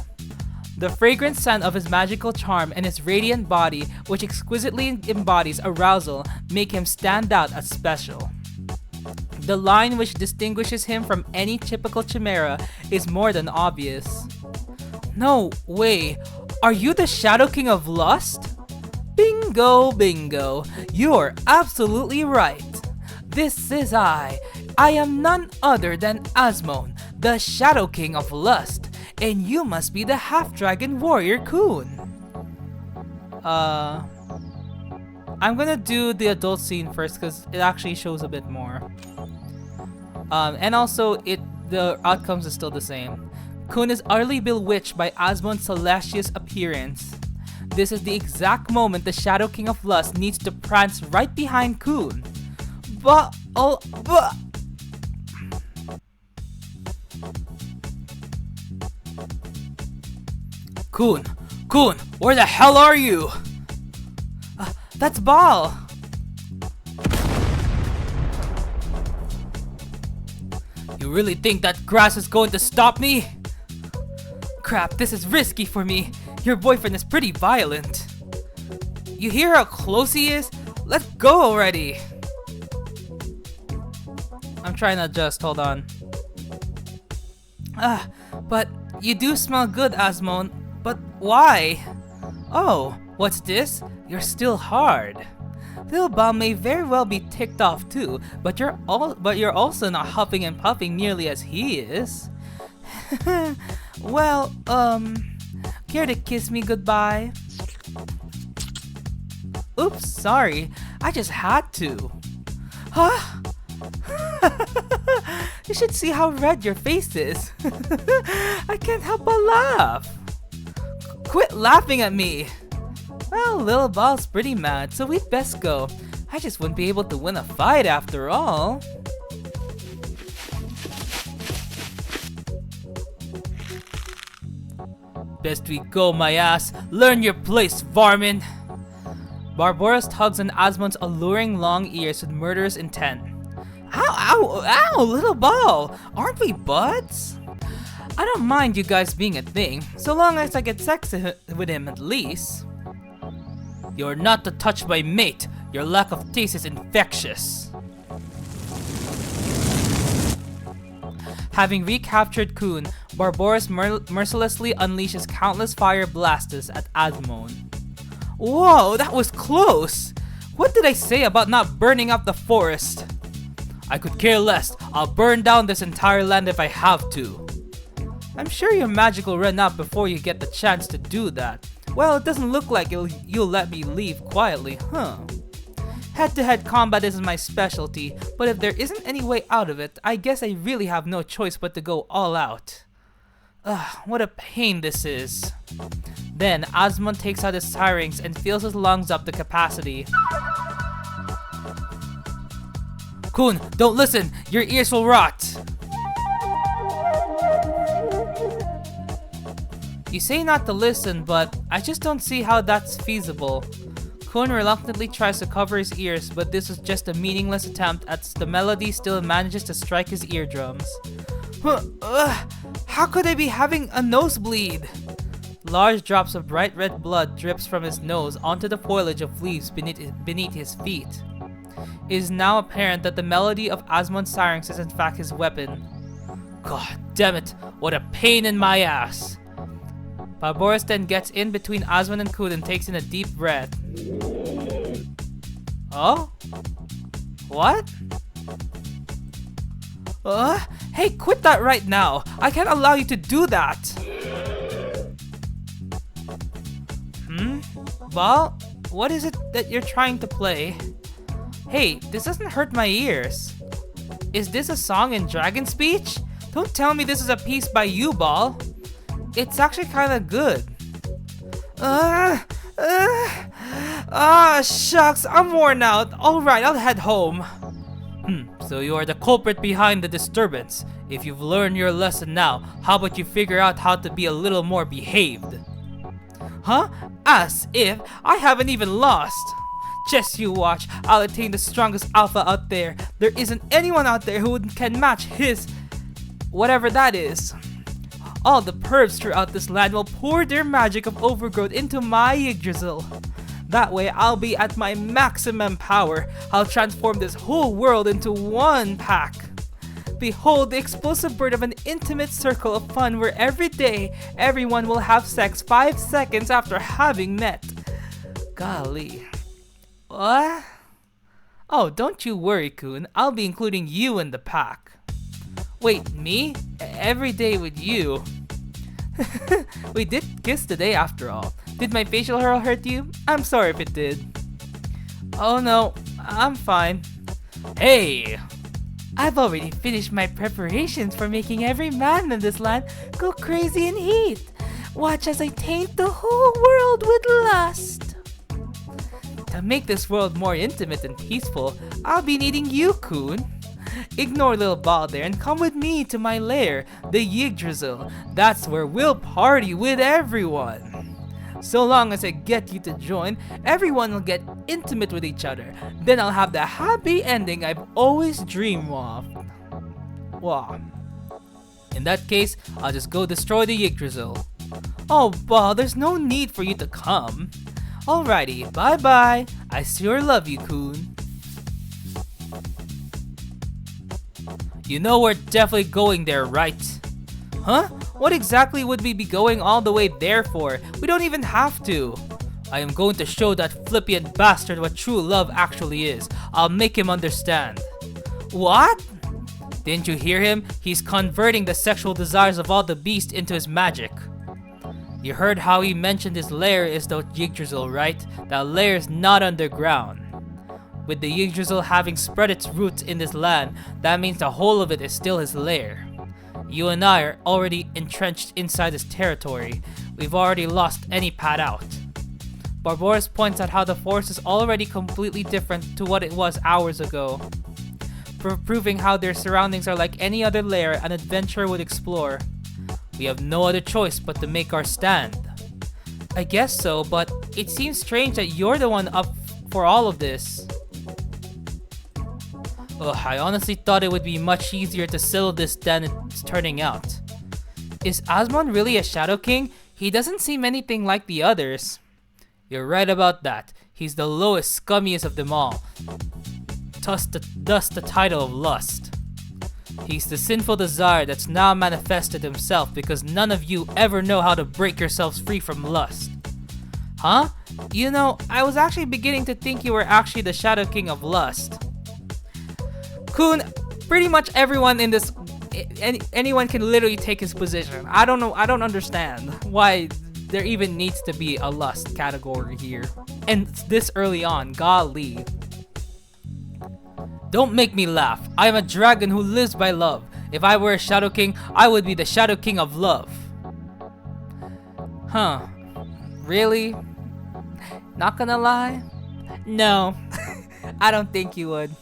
The fragrant scent of his magical charm and his radiant body, which exquisitely embodies arousal, make him stand out as special. The line which distinguishes him from any typical chimera is more than obvious. No way! Are you the Shadow King of Lust? Bingo, bingo! You're absolutely right! This is I am none other than Asmon, the Shadow King of Lust, and you must be the half-dragon warrior Kun. I'm gonna do the adult scene first because it actually shows a bit more. And also, the outcomes is still the same. Kun is utterly bewitched by Asmon's celestial appearance. This is the exact moment the Shadow King of Lust needs to prance right behind Kun. Kun, where the hell are you? That's Ball. You really think that grass is going to stop me? Crap, this is risky for me. Your boyfriend is pretty violent. You hear how close he is? Let's go already. I'm trying to adjust, hold on. But you do smell good, Asmon. But why? Oh, what's this? You're still hard. Lil Bal may very well be ticked off too, but you're also not huffing and puffing nearly as he is. Well, care to kiss me goodbye? Oops, sorry. I just had to. Huh? You should see how red your face is. I can't help but laugh. Quit laughing at me. Well, Lil Ball's pretty mad, so we'd best go. I just wouldn't be able to win a fight after all. Best we go, my ass. Learn your place, varmin. Barboras tugs on Asmon's alluring long ears with murderous intent. Ow, ow, ow, little ball! Aren't we buds? I don't mind you guys being a thing, so long as I get sex with him at least. You're not to touch my mate. Your lack of taste is infectious. Having recaptured Kun, Barboras mercilessly unleashes countless fire blasters at Asmon. Whoa, that was close! What did I say about not burning up the forest? I could care less. I'll burn down this entire land if I have to. I'm sure your magic will run out before you get the chance to do that. Well, it doesn't look like you'll let me leave quietly, huh? Head-to-head combat isn't my specialty, but if there isn't any way out of it, I guess I really have no choice but to go all out. Ugh, what a pain this is. Then, Asmon takes out his sirens and fills his lungs up to capacity. Kun, don't listen! Your ears will rot! You say not to listen, but I just don't see how that's feasible. Kun reluctantly tries to cover his ears, but this is just a meaningless attempt as the melody still manages to strike his eardrums. How could I be having a nosebleed? Large drops of bright red blood drips from his nose onto the foliage of leaves beneath his feet. It is now apparent that the melody of Asmon's sirens is in fact his weapon. God damn it, what a pain in my ass! Barboras then gets in between Asmon and Kun and takes in a deep breath. Oh? What? Hey, quit that right now! I can't allow you to do that! Ball? What is it that you're trying to play? Hey, this doesn't hurt my ears. Is this a song in dragon speech? Don't tell me this is a piece by you, Ball. It's actually kinda good. Shucks, I'm worn out. Alright, I'll head home. So you are the culprit behind the disturbance. If you've learned your lesson now, how about you figure out how to be a little more behaved? Huh? As if I haven't even lost. Just you watch, I'll attain the strongest alpha out there. There isn't anyone out there who can match his... whatever that is. All the pervs throughout this land will pour their magic of overgrowth into my Yggdrasil. That way, I'll be at my maximum power. I'll transform this whole world into one pack. Behold the explosive birth of an intimate circle of fun where every day, everyone will have sex 5 seconds after having met. Golly. What? Oh, don't you worry, Kun. I'll be including you in the pack. Wait, me? Every day with you? We did kiss today after all. Did my facial hair hurt you? I'm sorry if it did. Oh no, I'm fine. Hey! I've already finished my preparations for making every man in this land go crazy in heat. Watch as I taint the whole world with lust. To make this world more intimate and peaceful, I'll be needing you, Kun. Ignore little ball there and come with me to my lair, the Yggdrasil. That's where we'll party with everyone. So long as I get you to join, everyone will get intimate with each other. Then I'll have the happy ending I've always dreamed of. Wow. In that case, I'll just go destroy the Yggdrasil. Oh, Ball, there's no need for you to come. Alrighty, bye-bye. I sure love you, Kun. You know we're definitely going there, right? Huh? What exactly would we be going all the way there for? We don't even have to. I am going to show that flippant bastard what true love actually is. I'll make him understand. What? Didn't you hear him? He's converting the sexual desires of all the beasts into his magic. You heard how he mentioned his lair is the Yggdrasil, right? That lair is not underground. With the Yggdrasil having spread its roots in this land, that means the whole of it is still his lair. You and I are already entrenched inside his territory. We've already lost any path out. Barboris points out how the forest is already completely different to what it was hours ago, proving how their surroundings are like any other lair an adventurer would explore. We have no other choice but to make our stand. I guess so, but it seems strange that you're the one up for all of this. Ugh, I honestly thought it would be much easier to settle this than it's turning out. Is Asmon really a Shadow King? He doesn't seem anything like the others. You're right about that. He's the lowest, scummiest of them all. Thus the title of lust. He's the sinful desire that's now manifested himself because none of you ever know how to break yourselves free from lust. Huh? You know, I was actually beginning to think you were actually the Shadow King of Lust. Kun, pretty much everyone in this, anyone can literally take his position. I don't know, I don't understand why there even needs to be a lust category here. And this early on, golly. Don't make me laugh. I am a dragon who lives by love. If I were a Shadow King, I would be the Shadow King of Love. Huh. Really? Not gonna lie? No. I don't think you would.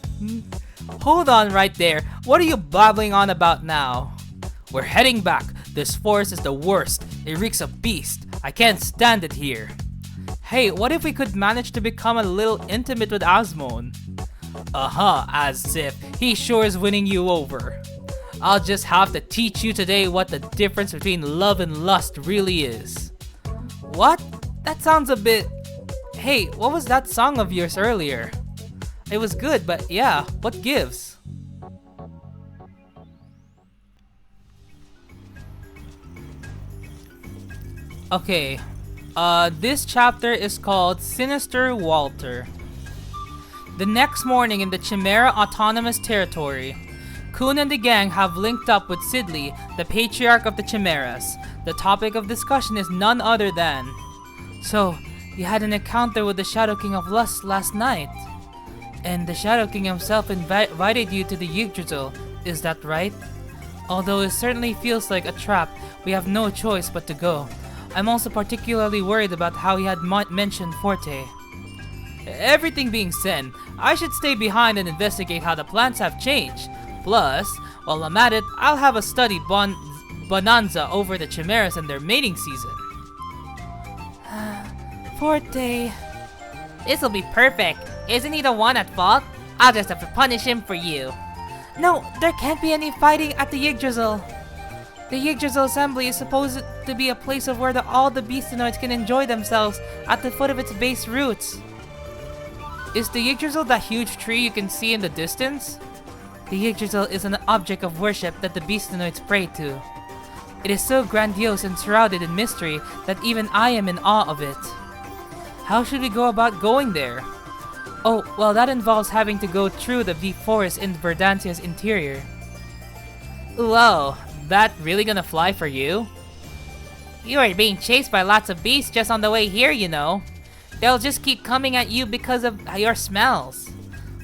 Hold on right there. What are you babbling on about now? We're heading back. This forest is the worst. It reeks of beast. I can't stand it here. Hey, what if we could manage to become a little intimate with Asmon? As if. He sure is winning you over. I'll just have to teach you today what the difference between love and lust really is. What? That sounds a bit... Hey, what was that song of yours earlier? It was good, but yeah, what gives? Okay, this chapter is called Sinister Walter. The next morning in the Chimera Autonomous Territory, Kun and the gang have linked up with Sidley, the patriarch of the Chimaeras. The topic of discussion is none other than... So, you had an encounter with the Shadow King of Lust last night. And the Shadow King himself invited you to the Yggdrasil, is that right? Although it certainly feels like a trap, we have no choice but to go. I'm also particularly worried about how he had mentioned Forte. Everything being said, I should stay behind and investigate how the plants have changed. Plus, while I'm at it, I'll have a study bonanza over the Chimaeras and their mating season. Forte. This'll be perfect. Isn't he the one at fault? I'll just have to punish him for you. No, there can't be any fighting at the Yggdrasil. The Yggdrasil Assembly is supposed to be a place of where all the beastonoids can enjoy themselves at the foot of its base roots. Is the Yggdrasil that huge tree you can see in the distance? The Yggdrasil is an object of worship that the beastonoids pray to. It is so grandiose and shrouded in mystery that even I am in awe of it. How should we go about going there? Oh, well, that involves having to go through the deep forest in Verdantia's interior. Whoa, that really gonna fly for you? You are being chased by lots of beasts just on the way here, you know. They'll just keep coming at you because of your smells.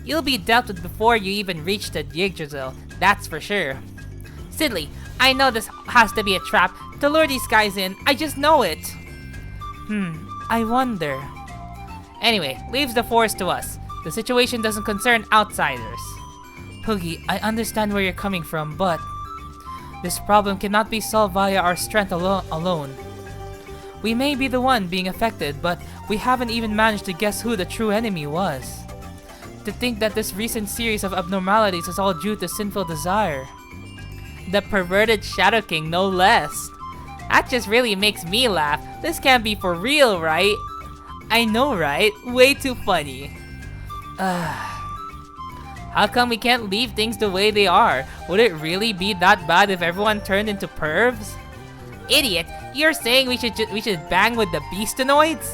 You'll be dealt with before you even reach the Yggdrasil, that's for sure. Sidley, I know this has to be a trap to lure these guys in, I just know it. I wonder. Anyway, leaves the forest to us. The situation doesn't concern outsiders. Poogie, I understand where you're coming from, but this problem cannot be solved via our strength alone. We may be the one being affected, but we haven't even managed to guess who the true enemy was. To think that this recent series of abnormalities is all due to sinful desire. The perverted Shadow King, no less. That just really makes me laugh. This can't be for real, right? I know, right? Way too funny. How come we can't leave things the way they are? Would it really be that bad if everyone turned into pervs? Idiot! You're saying we should bang with the beastonoids?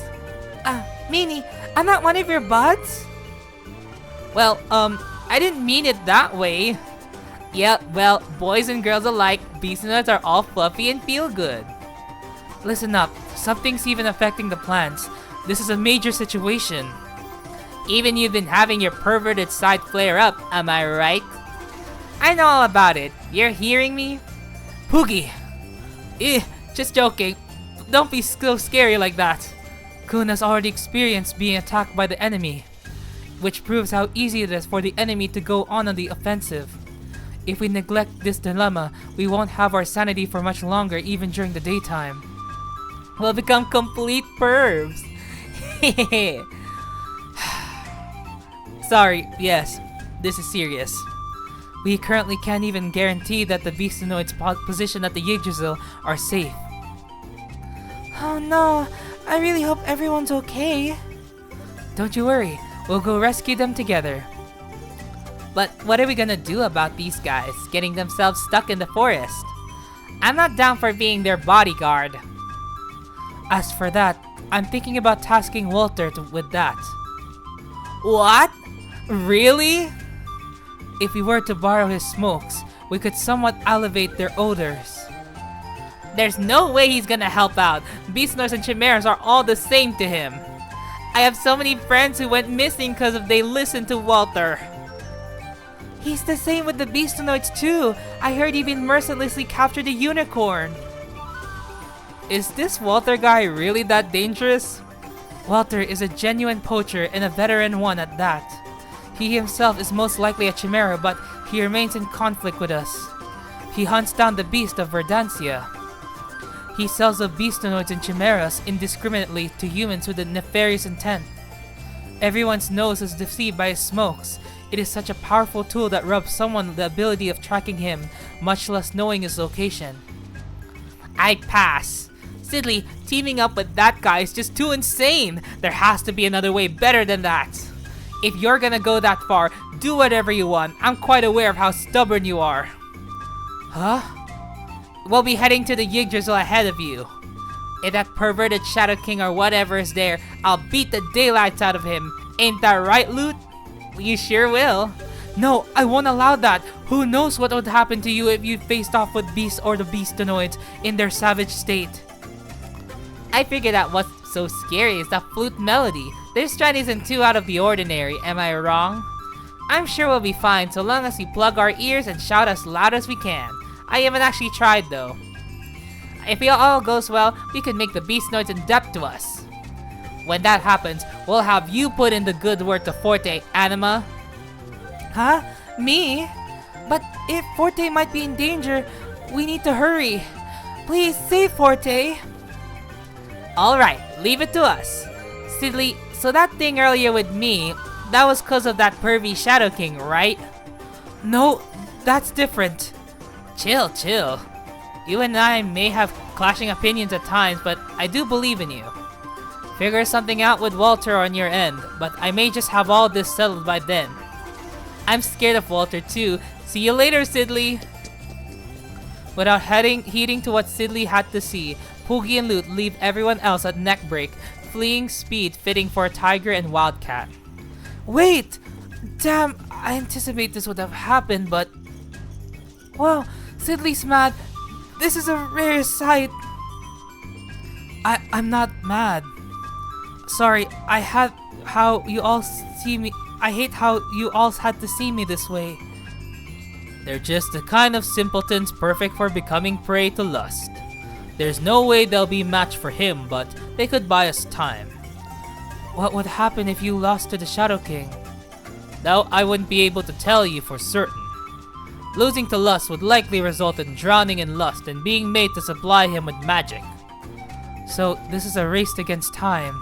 Meanie, I'm not one of your buds? Well, I didn't mean it that way. Yeah, well, boys and girls alike, beastonoids are all fluffy and feel good. Listen up, something's even affecting the plants. This is a major situation. Even you've been having your perverted side flare up, am I right? I know all about it. You're hearing me? Poogie! Just joking. Don't be so scary like that. Kun has already experienced being attacked by the enemy, which proves how easy it is for the enemy to go on the offensive. If we neglect this dilemma, we won't have our sanity for much longer even during the daytime. We'll become complete pervs. Sorry, yes, this is serious. We currently can't even guarantee that the Beastonoids positioned at the Yggdrasil are safe. Oh no, I really hope everyone's okay. Don't you worry, we'll go rescue them together. But what are we gonna do about these guys getting themselves stuck in the forest? I'm not down for being their bodyguard. As for that, I'm thinking about tasking Walter with that. What? Really? If we were to borrow his smokes, we could somewhat elevate their odors. There's no way he's gonna help out. Beastnoids and Chimaeras are all the same to him. I have so many friends who went missing because they listened to Walter. He's the same with the Beastonoids too. I heard he even mercilessly captured a unicorn. Is this Walter guy really that dangerous? Walter is a genuine poacher and a veteran one at that. He himself is most likely a Chimaera, but he remains in conflict with us. He hunts down the beast of Verdansia. He sells the Beastonoids and Chimaeras indiscriminately to humans with a nefarious intent. Everyone's nose is deceived by his smokes. It is such a powerful tool that robs someone the ability of tracking him, much less knowing his location. I pass. Sidley, teaming up with that guy is just too insane. There has to be another way better than that. If you're gonna go that far, do whatever you want. I'm quite aware of how stubborn you are. Huh? We'll be heading to the Yggdrasil ahead of you. If that perverted Shadow King or whatever is there, I'll beat the daylights out of him. Ain't that right, Loot? You sure will. No, I won't allow that. Who knows what would happen to you if you faced off with beasts or the Beastonoids in their savage state. I figured out what's so scary is the flute melody. Their stride isn't too out of the ordinary, am I wrong? I'm sure we'll be fine so long as we plug our ears and shout as loud as we can. I haven't actually tried though. If it all goes well, we could make the Beastnoids adapt to us. When that happens, we'll have you put in the good word to Forte, Anima. Huh? Me? But if Forte might be in danger, we need to hurry. Please save Forte. Alright, leave it to us. Sidley, so that thing earlier with me, that was cause of that pervy Shadow King, right? No, that's different. Chill. You and I may have clashing opinions at times, but I do believe in you. Figure something out with Walter on your end, but I may just have all this settled by then. I'm scared of Walter too. See you later, Sidley. Without heeding to what Sidley had to see, Poogie and Loot leave everyone else at neck break, fleeing speed fitting for a tiger and wildcat. Wait! Damn, I anticipate this would have happened, but... Whoa, Sidley's mad. This is a rare sight. I'm not mad. Sorry, I hate how you all had to see me this way. They're just the kind of simpletons perfect for becoming prey to lust. There's no way they'll be matched for him, but they could buy us time. What would happen if you lost to the Shadow King? Now I wouldn't be able to tell you for certain. Losing to lust would likely result in drowning in lust and being made to supply him with magic. So this is a race against time.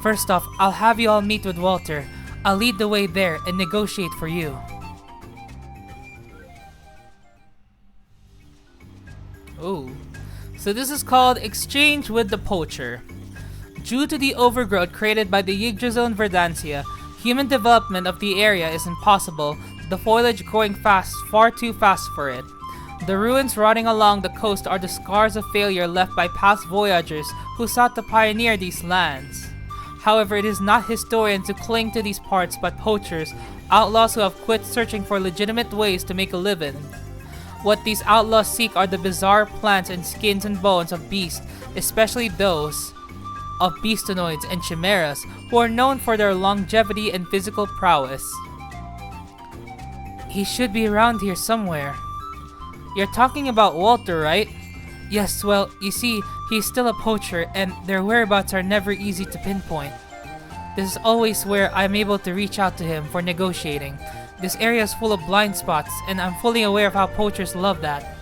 First off, I'll have you all meet with Walter. I'll lead the way there and negotiate for you. Oh, so this is called Exchange with the Poacher. Due to the overgrowth created by the Yggdrasil and Verdansia, human development of the area is impossible, the foliage growing far too fast for it. The ruins rotting along the coast are the scars of failure left by past voyagers who sought to pioneer these lands. However, it is not historians who cling to these parts but poachers, outlaws who have quit searching for legitimate ways to make a living. What these outlaws seek are the bizarre plants and skins and bones of beasts, especially those of beastonoids and chimeras who are known for their longevity and physical prowess. He should be around here somewhere. You're talking about Walter, right? Yes, well, you see, he's still a poacher and their whereabouts are never easy to pinpoint. This is always where I'm able to reach out to him for negotiating. This area is full of blind spots and I'm fully aware of how poachers love that.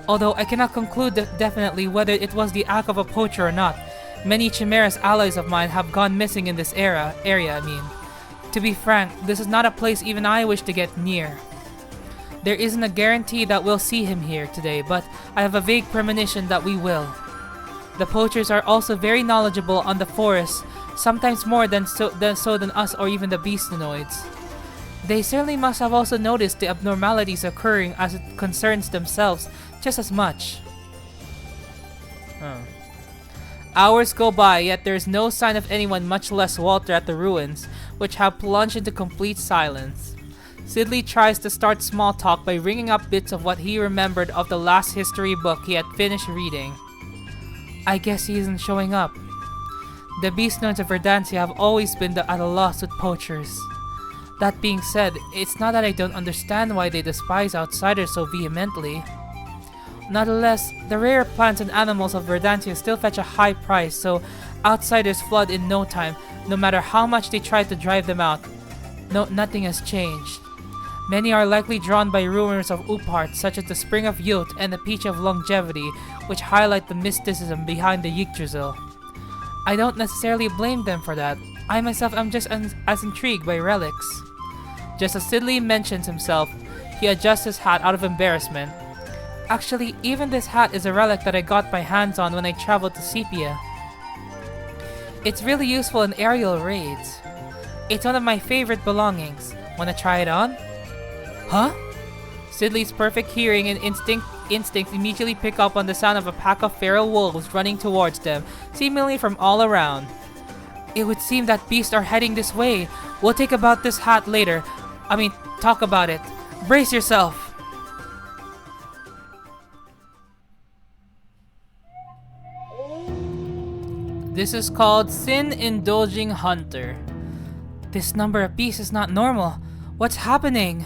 Although I cannot conclude definitely whether it was the act of a poacher or not. Many Chimaeras allies of mine have gone missing in this area. To be frank, this is not a place even I wish to get near. There isn't a guarantee that we'll see him here today, but I have a vague premonition that we will. The poachers are also very knowledgeable on the forest, sometimes more than us or even the beastonoids. They certainly must have also noticed the abnormalities occurring as it concerns themselves just as much. Hours go by, yet there is no sign of anyone, much less Walter, at the ruins, which have plunged into complete silence. Sidley tries to start small talk by ringing up bits of what he remembered of the last history book he had finished reading. I guess he isn't showing up. The beastnoids of Verdantia have always been at a loss with poachers. That being said, it's not that I don't understand why they despise outsiders so vehemently. Nonetheless, the rare plants and animals of Verdantia still fetch a high price, so outsiders flood in no time, no matter how much they try to drive them out. Nothing has changed. Many are likely drawn by rumors of Upart, such as the Spring of Youth and the Peach of Longevity, which highlight the mysticism behind the Yggdrasil. I don't necessarily blame them for that. I myself am just as intrigued by relics. Just as Sidley mentions himself, he adjusts his hat out of embarrassment. Actually, even this hat is a relic that I got my hands on when I traveled to Sepia. It's really useful in aerial raids. It's one of my favorite belongings. Wanna try it on? Huh? Sidley's perfect hearing and instincts immediately pick up on the sound of a pack of feral wolves running towards them, seemingly from all around. It would seem that beasts are heading this way. We'll talk about this hat later. Talk about it. Brace yourself. This is called Sin-Indulging Hunter. This number of beasts is not normal. What's happening?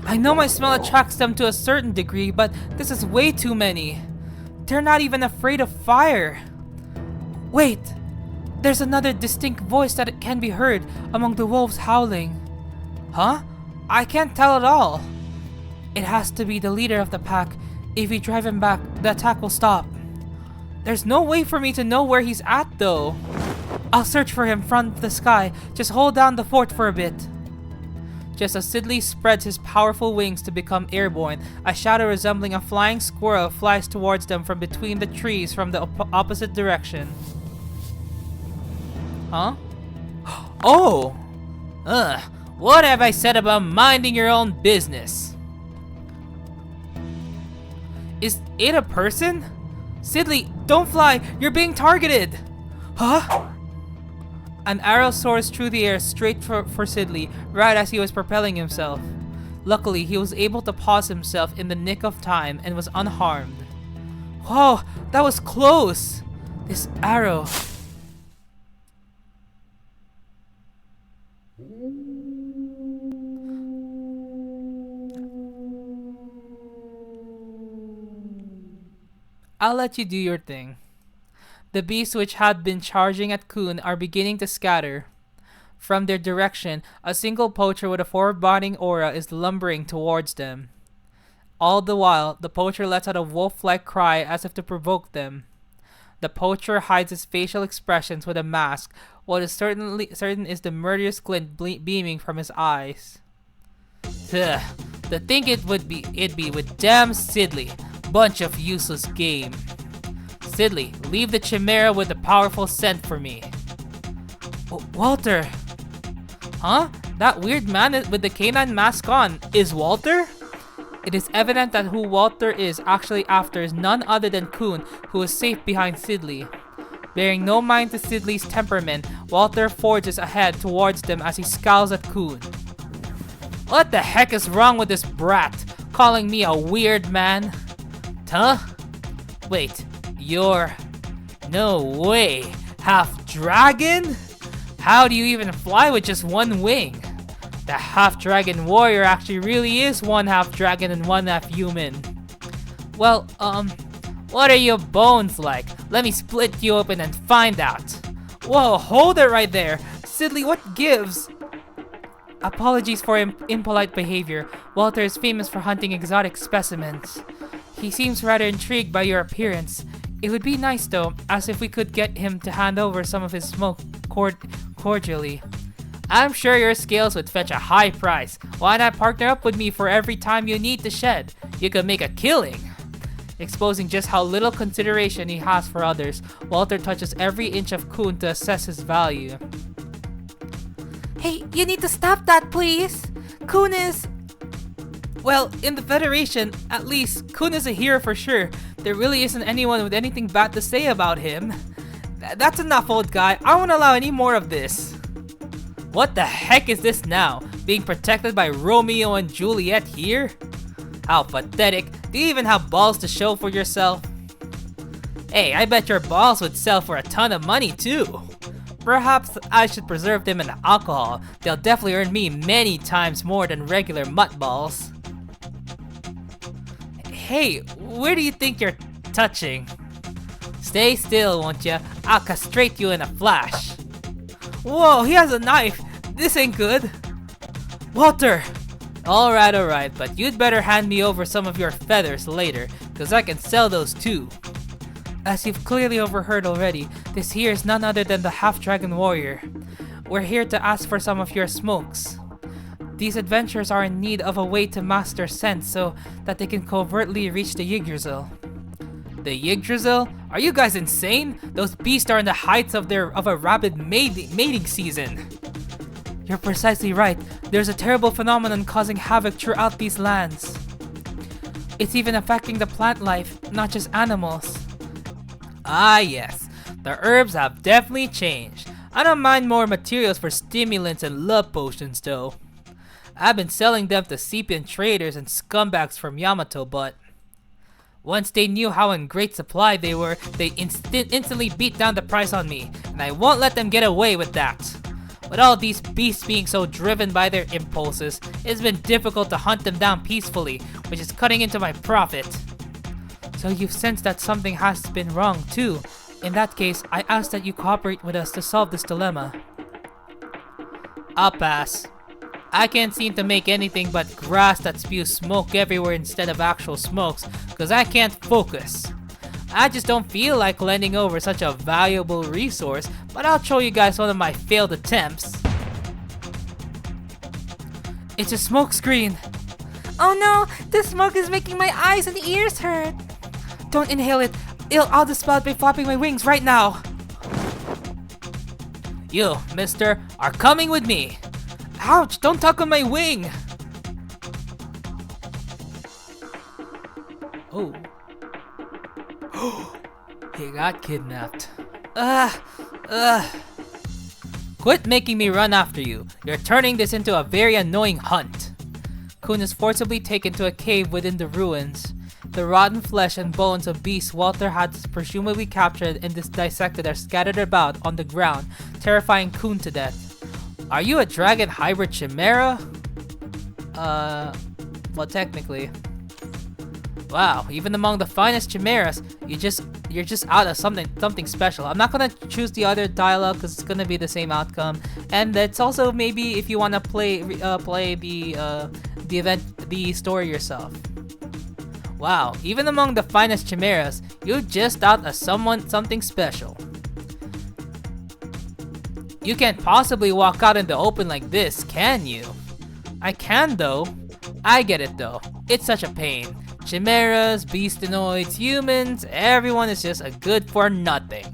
I know my smell attracts them to a certain degree, but this is way too many. They're not even afraid of fire. Wait! There's another distinct voice that can be heard among the wolves howling. Huh? I can't tell at all. It has to be the leader of the pack. If we drive him back, the attack will stop. There's no way for me to know where he's at though. I'll search for him from the sky. Just hold down the fort for a bit. Just as Sidley spreads his powerful wings to become airborne, a shadow resembling a flying squirrel flies towards them from between the trees from the opposite direction. Huh? Oh! What have I said about minding your own business? Is it a person? Sidley, don't fly! You're being targeted! Huh? An arrow soars through the air straight for Sidley, right as he was propelling himself. Luckily, he was able to pause himself in the nick of time and was unharmed. Whoa, that was close! This arrow... I'll let you do your thing. The beasts which had been charging at Kun are beginning to scatter. From their direction, a single poacher with a foreboding aura is lumbering towards them. All the while, the poacher lets out a wolf-like cry as if to provoke them. The poacher hides his facial expressions with a mask. What is certain is the murderous glint beaming from his eyes. To think it'd be with damn Sidley. Bunch of useless game. Sidley, leave the Chimaera with the powerful scent for me. Walter! Huh? That weird man with the canine mask on is Walter? It is evident that who Walter is actually after is none other than Kun, who is safe behind Sidley. Bearing no mind to Sidley's temperament, Walter forges ahead towards them as he scowls at Kun. What the heck is wrong with this brat? Calling me a weird man? Huh? Wait, you're No way! Half dragon? How do you even fly with just one wing? The half dragon warrior actually really is one half dragon and one half human. Well, what are your bones like? Let me split you open and find out. Whoa, hold it right there. Sidley, what gives? Apologies for impolite behavior. Walter is famous for hunting exotic specimens. He seems rather intrigued by your appearance. It would be nice though, as if we could get him to hand over some of his smoke cordially. I'm sure your skills would fetch a high price. Why not partner up with me for every time you need to shed? You could make a killing. Exposing just how little consideration he has for others, Walter touches every inch of Kun to assess his value. Hey, you need to stop that, please! Kun is... Well, in the Federation, at least, Kun is a hero for sure. There really isn't anyone with anything bad to say about him. That's enough, old guy. I won't allow any more of this. What the heck is this now? Being protected by Romeo and Juliet here? How pathetic. Do you even have balls to show for yourself? Hey, I bet your balls would sell for a ton of money too. Perhaps I should preserve them in alcohol. They'll definitely earn me many times more than regular mutt balls. Hey, where do you think you're touching? Stay still, won't ya? I'll castrate you in a flash. Whoa, he has a knife! This ain't good! Walter! Alright, but you'd better hand me over some of your feathers later, cause I can sell those too. As you've clearly overheard already, this here is none other than the half-dragon warrior. We're here to ask for some of your smokes. These adventurers are in need of a way to master scent so that they can covertly reach the Yggdrasil. The Yggdrasil? Are you guys insane? Those beasts are in the heights of a rapid mating season. You're precisely right. There's a terrible phenomenon causing havoc throughout these lands. It's even affecting the plant life, not just animals. Ah yes, the herbs have definitely changed. I don't mind more materials for stimulants and love potions though. I've been selling them to Sepian traders and scumbags from Yamato, but once they knew how in great supply they were, they instantly beat down the price on me, and I won't let them get away with that. With all these beasts being so driven by their impulses, it's been difficult to hunt them down peacefully, which is cutting into my profit. So you've sensed that something has been wrong too. In that case, I ask that you cooperate with us to solve this dilemma. I'll pass. I can't seem to make anything but grass that spews smoke everywhere instead of actual smokes, cause I can't focus. I just don't feel like lending over such a valuable resource, but I'll show you guys one of my failed attempts. It's a smoke screen. Oh no, this smoke is making my eyes and ears hurt. Don't inhale it. I'll dispel it by flapping my wings right now. You, mister, are coming with me. Ouch, don't tug on my wing. Oh. He got kidnapped. Quit making me run after you. You're turning this into a very annoying hunt. Kun is forcibly taken to a cave within the ruins. The rotten flesh and bones of beasts Walter had presumably captured and dissected are scattered about on the ground, terrifying Kun to death. Are you a dragon hybrid chimera? Well, technically. Wow, even among the finest chimeras, you're just out of something special. I'm not gonna choose the other dialogue because it's gonna be the same outcome, and that's also maybe if you wanna play the story yourself. Wow, even among the finest chimeras, you're just out of something special. You can't possibly walk out in the open like this, can you? I can though. I get it though. It's such a pain. Chimeras, beastinoids, humans, everyone is just a good for nothing.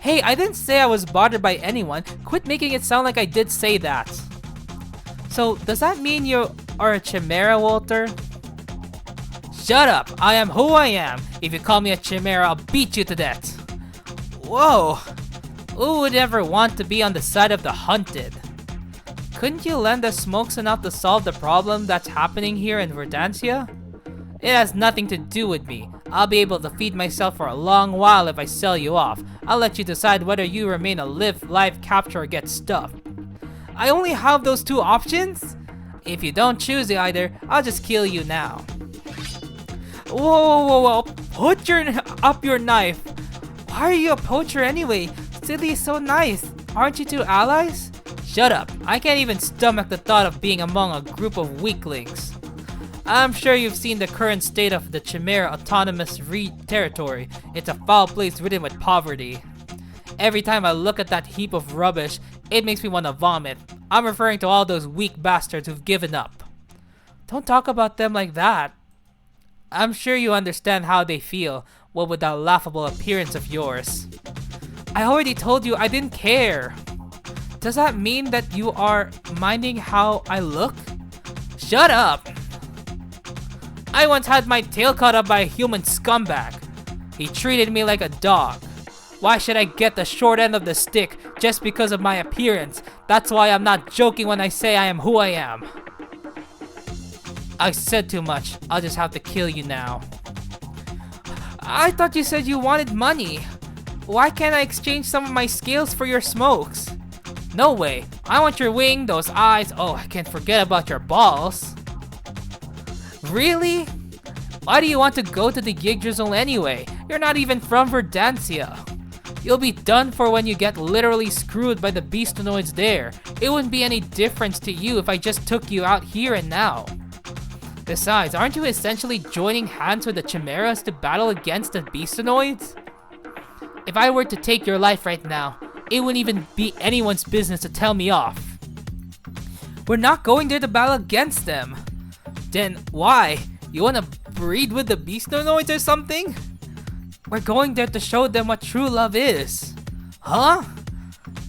Hey, I didn't say I was bothered by anyone. Quit making it sound like I did say that. So, does that mean you are a chimera, Walter? Shut up! I am who I am. If you call me a chimera, I'll beat you to death. Whoa! Who would ever want to be on the side of the hunted? Couldn't you lend us smokes enough to solve the problem that's happening here in Verdansia? It has nothing to do with me. I'll be able to feed myself for a long while if I sell you off. I'll let you decide whether you remain a live capture or get stuffed. I only have those two options? If you don't choose either, I'll just kill you now. Whoa. Put up your knife. Why are you a poacher anyway? Silly is so nice. Aren't you two allies? Shut up. I can't even stomach the thought of being among a group of weaklings. I'm sure you've seen the current state of the Chimera Autonomous Territory. It's a foul place ridden with poverty. Every time I look at that heap of rubbish, it makes me want to vomit. I'm referring to all those weak bastards who've given up. Don't talk about them like that. I'm sure you understand how they feel, what with that laughable appearance of yours. I already told you I didn't care. Does that mean that you are minding how I look? Shut up! I once had my tail cut up by a human scumbag. He treated me like a dog. Why should I get the short end of the stick just because of my appearance? That's why I'm not joking when I say I am who I am. I said too much. I'll just have to kill you now. I thought you said you wanted money. Why can't I exchange some of my scales for your smokes? No way. I want your wing, those eyes. Oh, I can't forget about your balls. Really? Why do you want to go to the Yggdrasil anyway? You're not even from Verdansia. You'll be done for when you get literally screwed by the beastonoids there. It wouldn't be any difference to you if I just took you out here and now. Besides, aren't you essentially joining hands with the Chimaeras to battle against the beastonoids? If I were to take your life right now, it wouldn't even be anyone's business to tell me off. We're not going there to battle against them. Then why? You wanna breed with the beastonoids or something? We're going there to show them what true love is. Huh?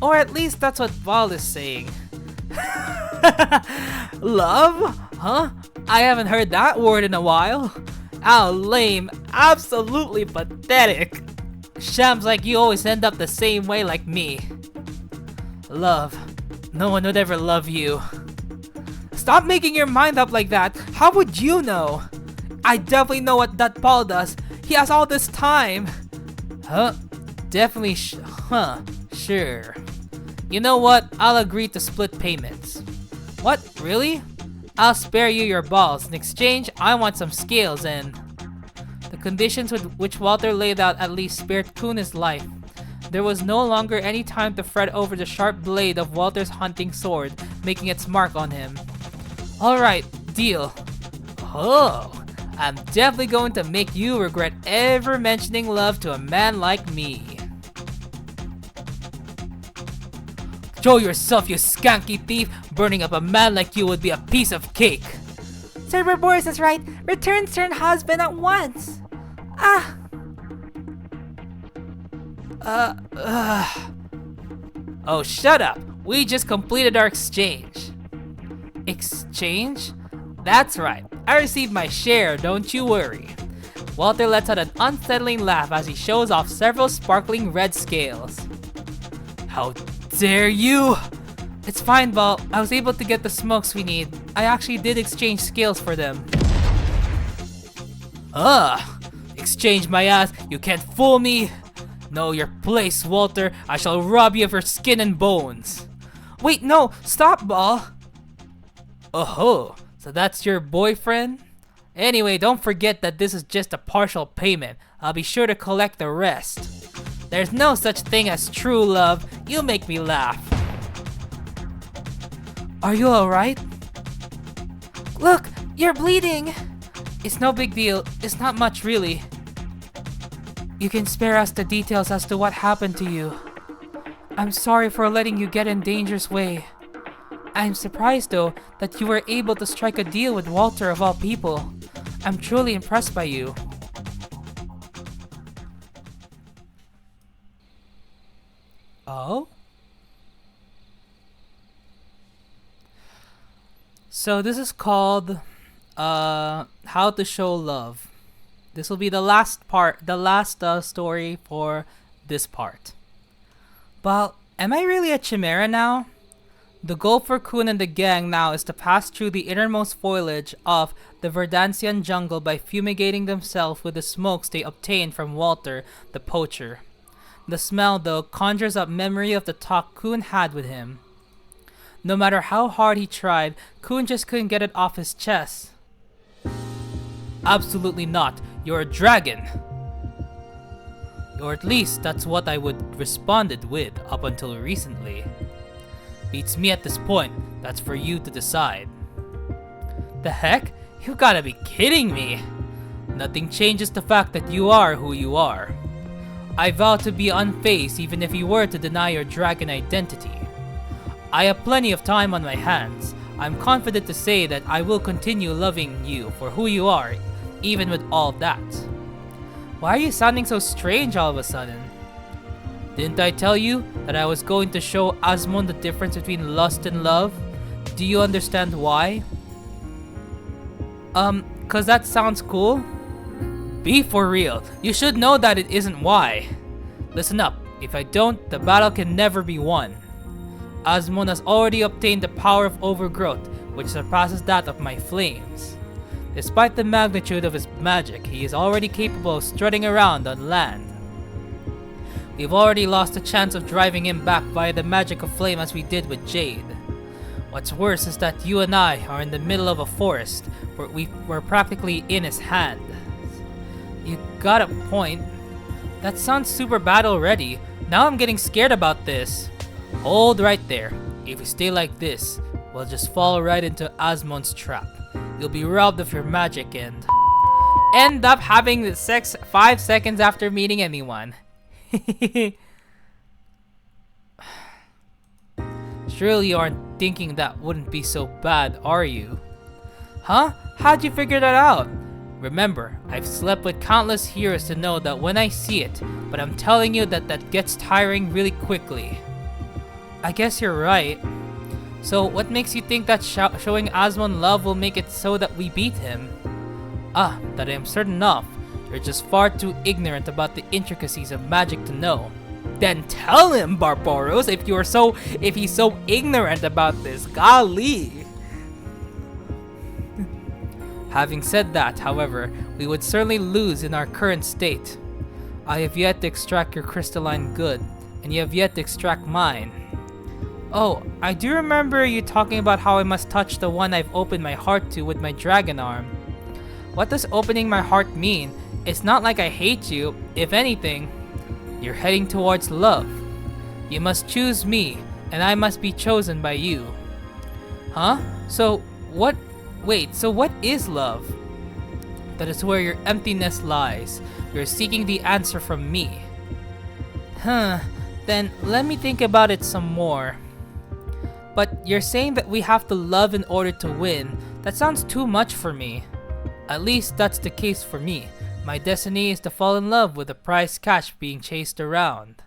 Or at least that's what Val is saying. Love? Huh? I haven't heard that word in a while. How lame. Absolutely pathetic. Shams like you always end up the same way like me. Love. No one would ever love you. Stop making your mind up like that. How would you know? I definitely know what that Paul does. He has all this time. Huh? Definitely sure. You know what? I'll agree to split payments. What? Really? I'll spare you your balls. In exchange, I want some scales and... The conditions with which Walter laid out at least spared Kuna's life. There was no longer any time to fret over the sharp blade of Walter's hunting sword, making its mark on him. Alright, deal. Oh, I'm definitely going to make you regret ever mentioning love to a man like me. Show yourself, you skanky thief! Burning up a man like you would be a piece of cake! Server Boris is right. Return Stern husband at once! Oh, shut up! We just completed our exchange. Exchange? That's right. I received my share, don't you worry. Walter lets out an unsettling laugh as he shows off several sparkling red scales. How dare you! It's fine, Val. I was able to get the smokes we need. I actually did exchange scales for them. Exchange my ass. You can't fool me. Know your place, Walter. I shall rob you of your skin and bones. Wait, no. Stop, Val. Oh, so that's your boyfriend? Anyway, don't forget that this is just a partial payment. I'll be sure to collect the rest. There's no such thing as true love. You make me laugh. Are you alright? Look, you're bleeding! It's no big deal. It's not much, really. You can spare us the details as to what happened to you. I'm sorry for letting you get in danger's way. I'm surprised, though, that you were able to strike a deal with Walter of all people. I'm truly impressed by you. Oh? So this is called How to Show Love. This will be the last part, the last story for this part. Well, am I really a chimera now? The goal for Kun and the gang now is to pass through the innermost foliage of the Verdantian jungle by fumigating themselves with the smokes they obtained from Walter, the poacher. The smell, though, conjures up memory of the talk Kun had with him. No matter how hard he tried, Kun just couldn't get it off his chest. Absolutely not. You're a dragon. Or at least that's what I would responded with up until recently. Beats me at this point. That's for you to decide. The heck? You gotta be kidding me! Nothing changes the fact that you are who you are. I vow to be unfazed even if you were to deny your dragon identity. I have plenty of time on my hands. I'm confident to say that I will continue loving you for who you are, even with all that. Why are you sounding so strange all of a sudden? Didn't I tell you that I was going to show Asmon the difference between lust and love? Do you understand why? Cause that sounds cool? Be for real. You should know that it isn't why. Listen up. If I don't, the battle can never be won. Asmon has already obtained the power of overgrowth, which surpasses that of my flames. Despite the magnitude of his magic, he is already capable of strutting around on land. We've already lost the chance of driving him back via the magic of flame as we did with Jade. What's worse is that you and I are in the middle of a forest where we're practically in his hand. You got a point. That sounds super bad already. Now I'm getting scared about this. Hold right there. If we stay like this, we'll just fall right into Asmon's trap. You'll be robbed of your magic and end up having the sex 5 seconds after meeting anyone. Surely you aren't thinking that wouldn't be so bad, are you? Huh? How'd you figure that out? Remember, I've slept with countless heroes to know that when I see it, but I'm telling you that gets tiring really quickly. I guess you're right. So what makes you think that showing Asmon love will make it so that we beat him? That I am certain of. You're just far too ignorant about the intricacies of magic to know. Then tell him, Barbaros, if he's so ignorant about this. Golly! Having said that, however, we would certainly lose in our current state. I have yet to extract your crystalline good, and you have yet to extract mine. Oh, I do remember you talking about how I must touch the one I've opened my heart to with my dragon arm. What does opening my heart mean? It's not like I hate you. If anything, you're heading towards love. You must choose me, and I must be chosen by you. Huh? So what is love? That is where your emptiness lies. You're seeking the answer from me. Then let me think about it some more. But you're saying that we have to love in order to win. That sounds too much for me. At least that's the case for me. My destiny is to fall in love with the prize cash being chased around.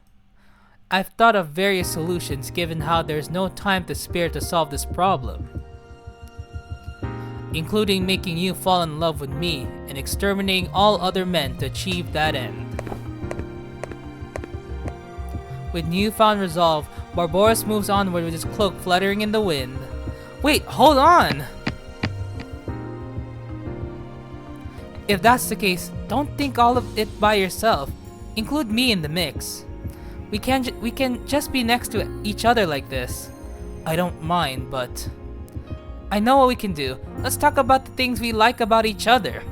I've thought of various solutions given how there's no time to spare to solve this problem, including making you fall in love with me and exterminating all other men to achieve that end. With newfound resolve, Barbaros moves onward with his cloak fluttering in the wind. Wait, hold on! If that's the case, don't think all of it by yourself. Include me in the mix. We can just be next to each other like this. I don't mind, but I know what we can do. Let's talk about the things we like about each other.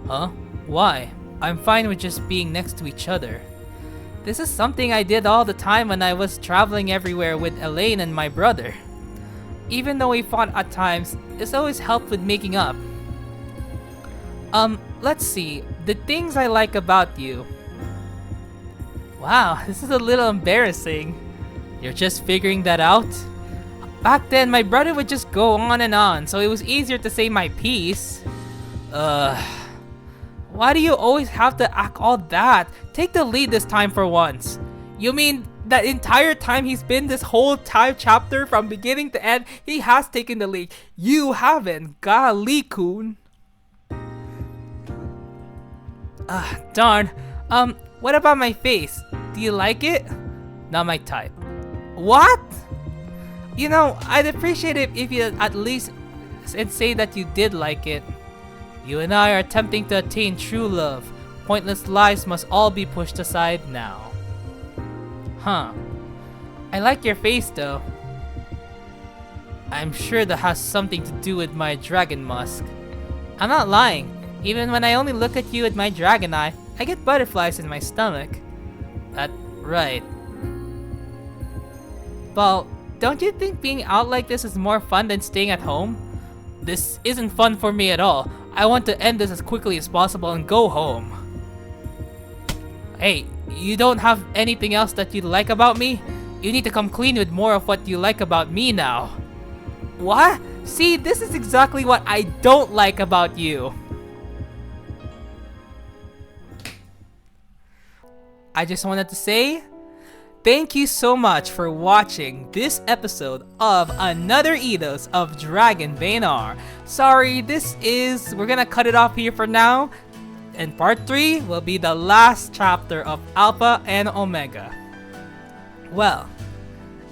Huh? Why? I'm fine with just being next to each other. This is something I did all the time when I was traveling everywhere with Elaine and my brother. Even though we fought at times, it's always helped with making up. Let's see. The things I like about you. Wow, this is a little embarrassing. You're just figuring that out? Back then, my brother would just go on and on, so it was easier to say my piece. Why do you always have to act all that? Take the lead this time for once. You mean that entire time he's been this whole time chapter from beginning to end, he has taken the lead. You haven't. Golly, Kun. Darn. What about my face? Do you like it? Not my type. What? You know, I'd appreciate it if you at least say that you did like it. You and I are attempting to attain true love. Pointless lies must all be pushed aside now. Huh. I like your face though. I'm sure that has something to do with my dragon musk. I'm not lying. Even when I only look at you with my dragon eye, I get butterflies in my stomach. That's right. Well, don't you think being out like this is more fun than staying at home? This isn't fun for me at all. I want to end this as quickly as possible and go home. Hey, you don't have anything else that you like about me? You need to come clean with more of what you like about me now. What? See, this is exactly what I don't like about you. I just wanted to say, thank you so much for watching this episode of another Eidos of Dragon Bane R. Sorry, we're gonna cut it off here for now. And part 3 will be the last chapter of Alpha and Omega. Well,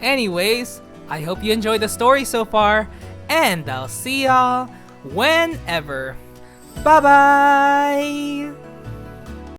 anyways, I hope you enjoyed the story so far, and I'll see y'all whenever. Bye bye!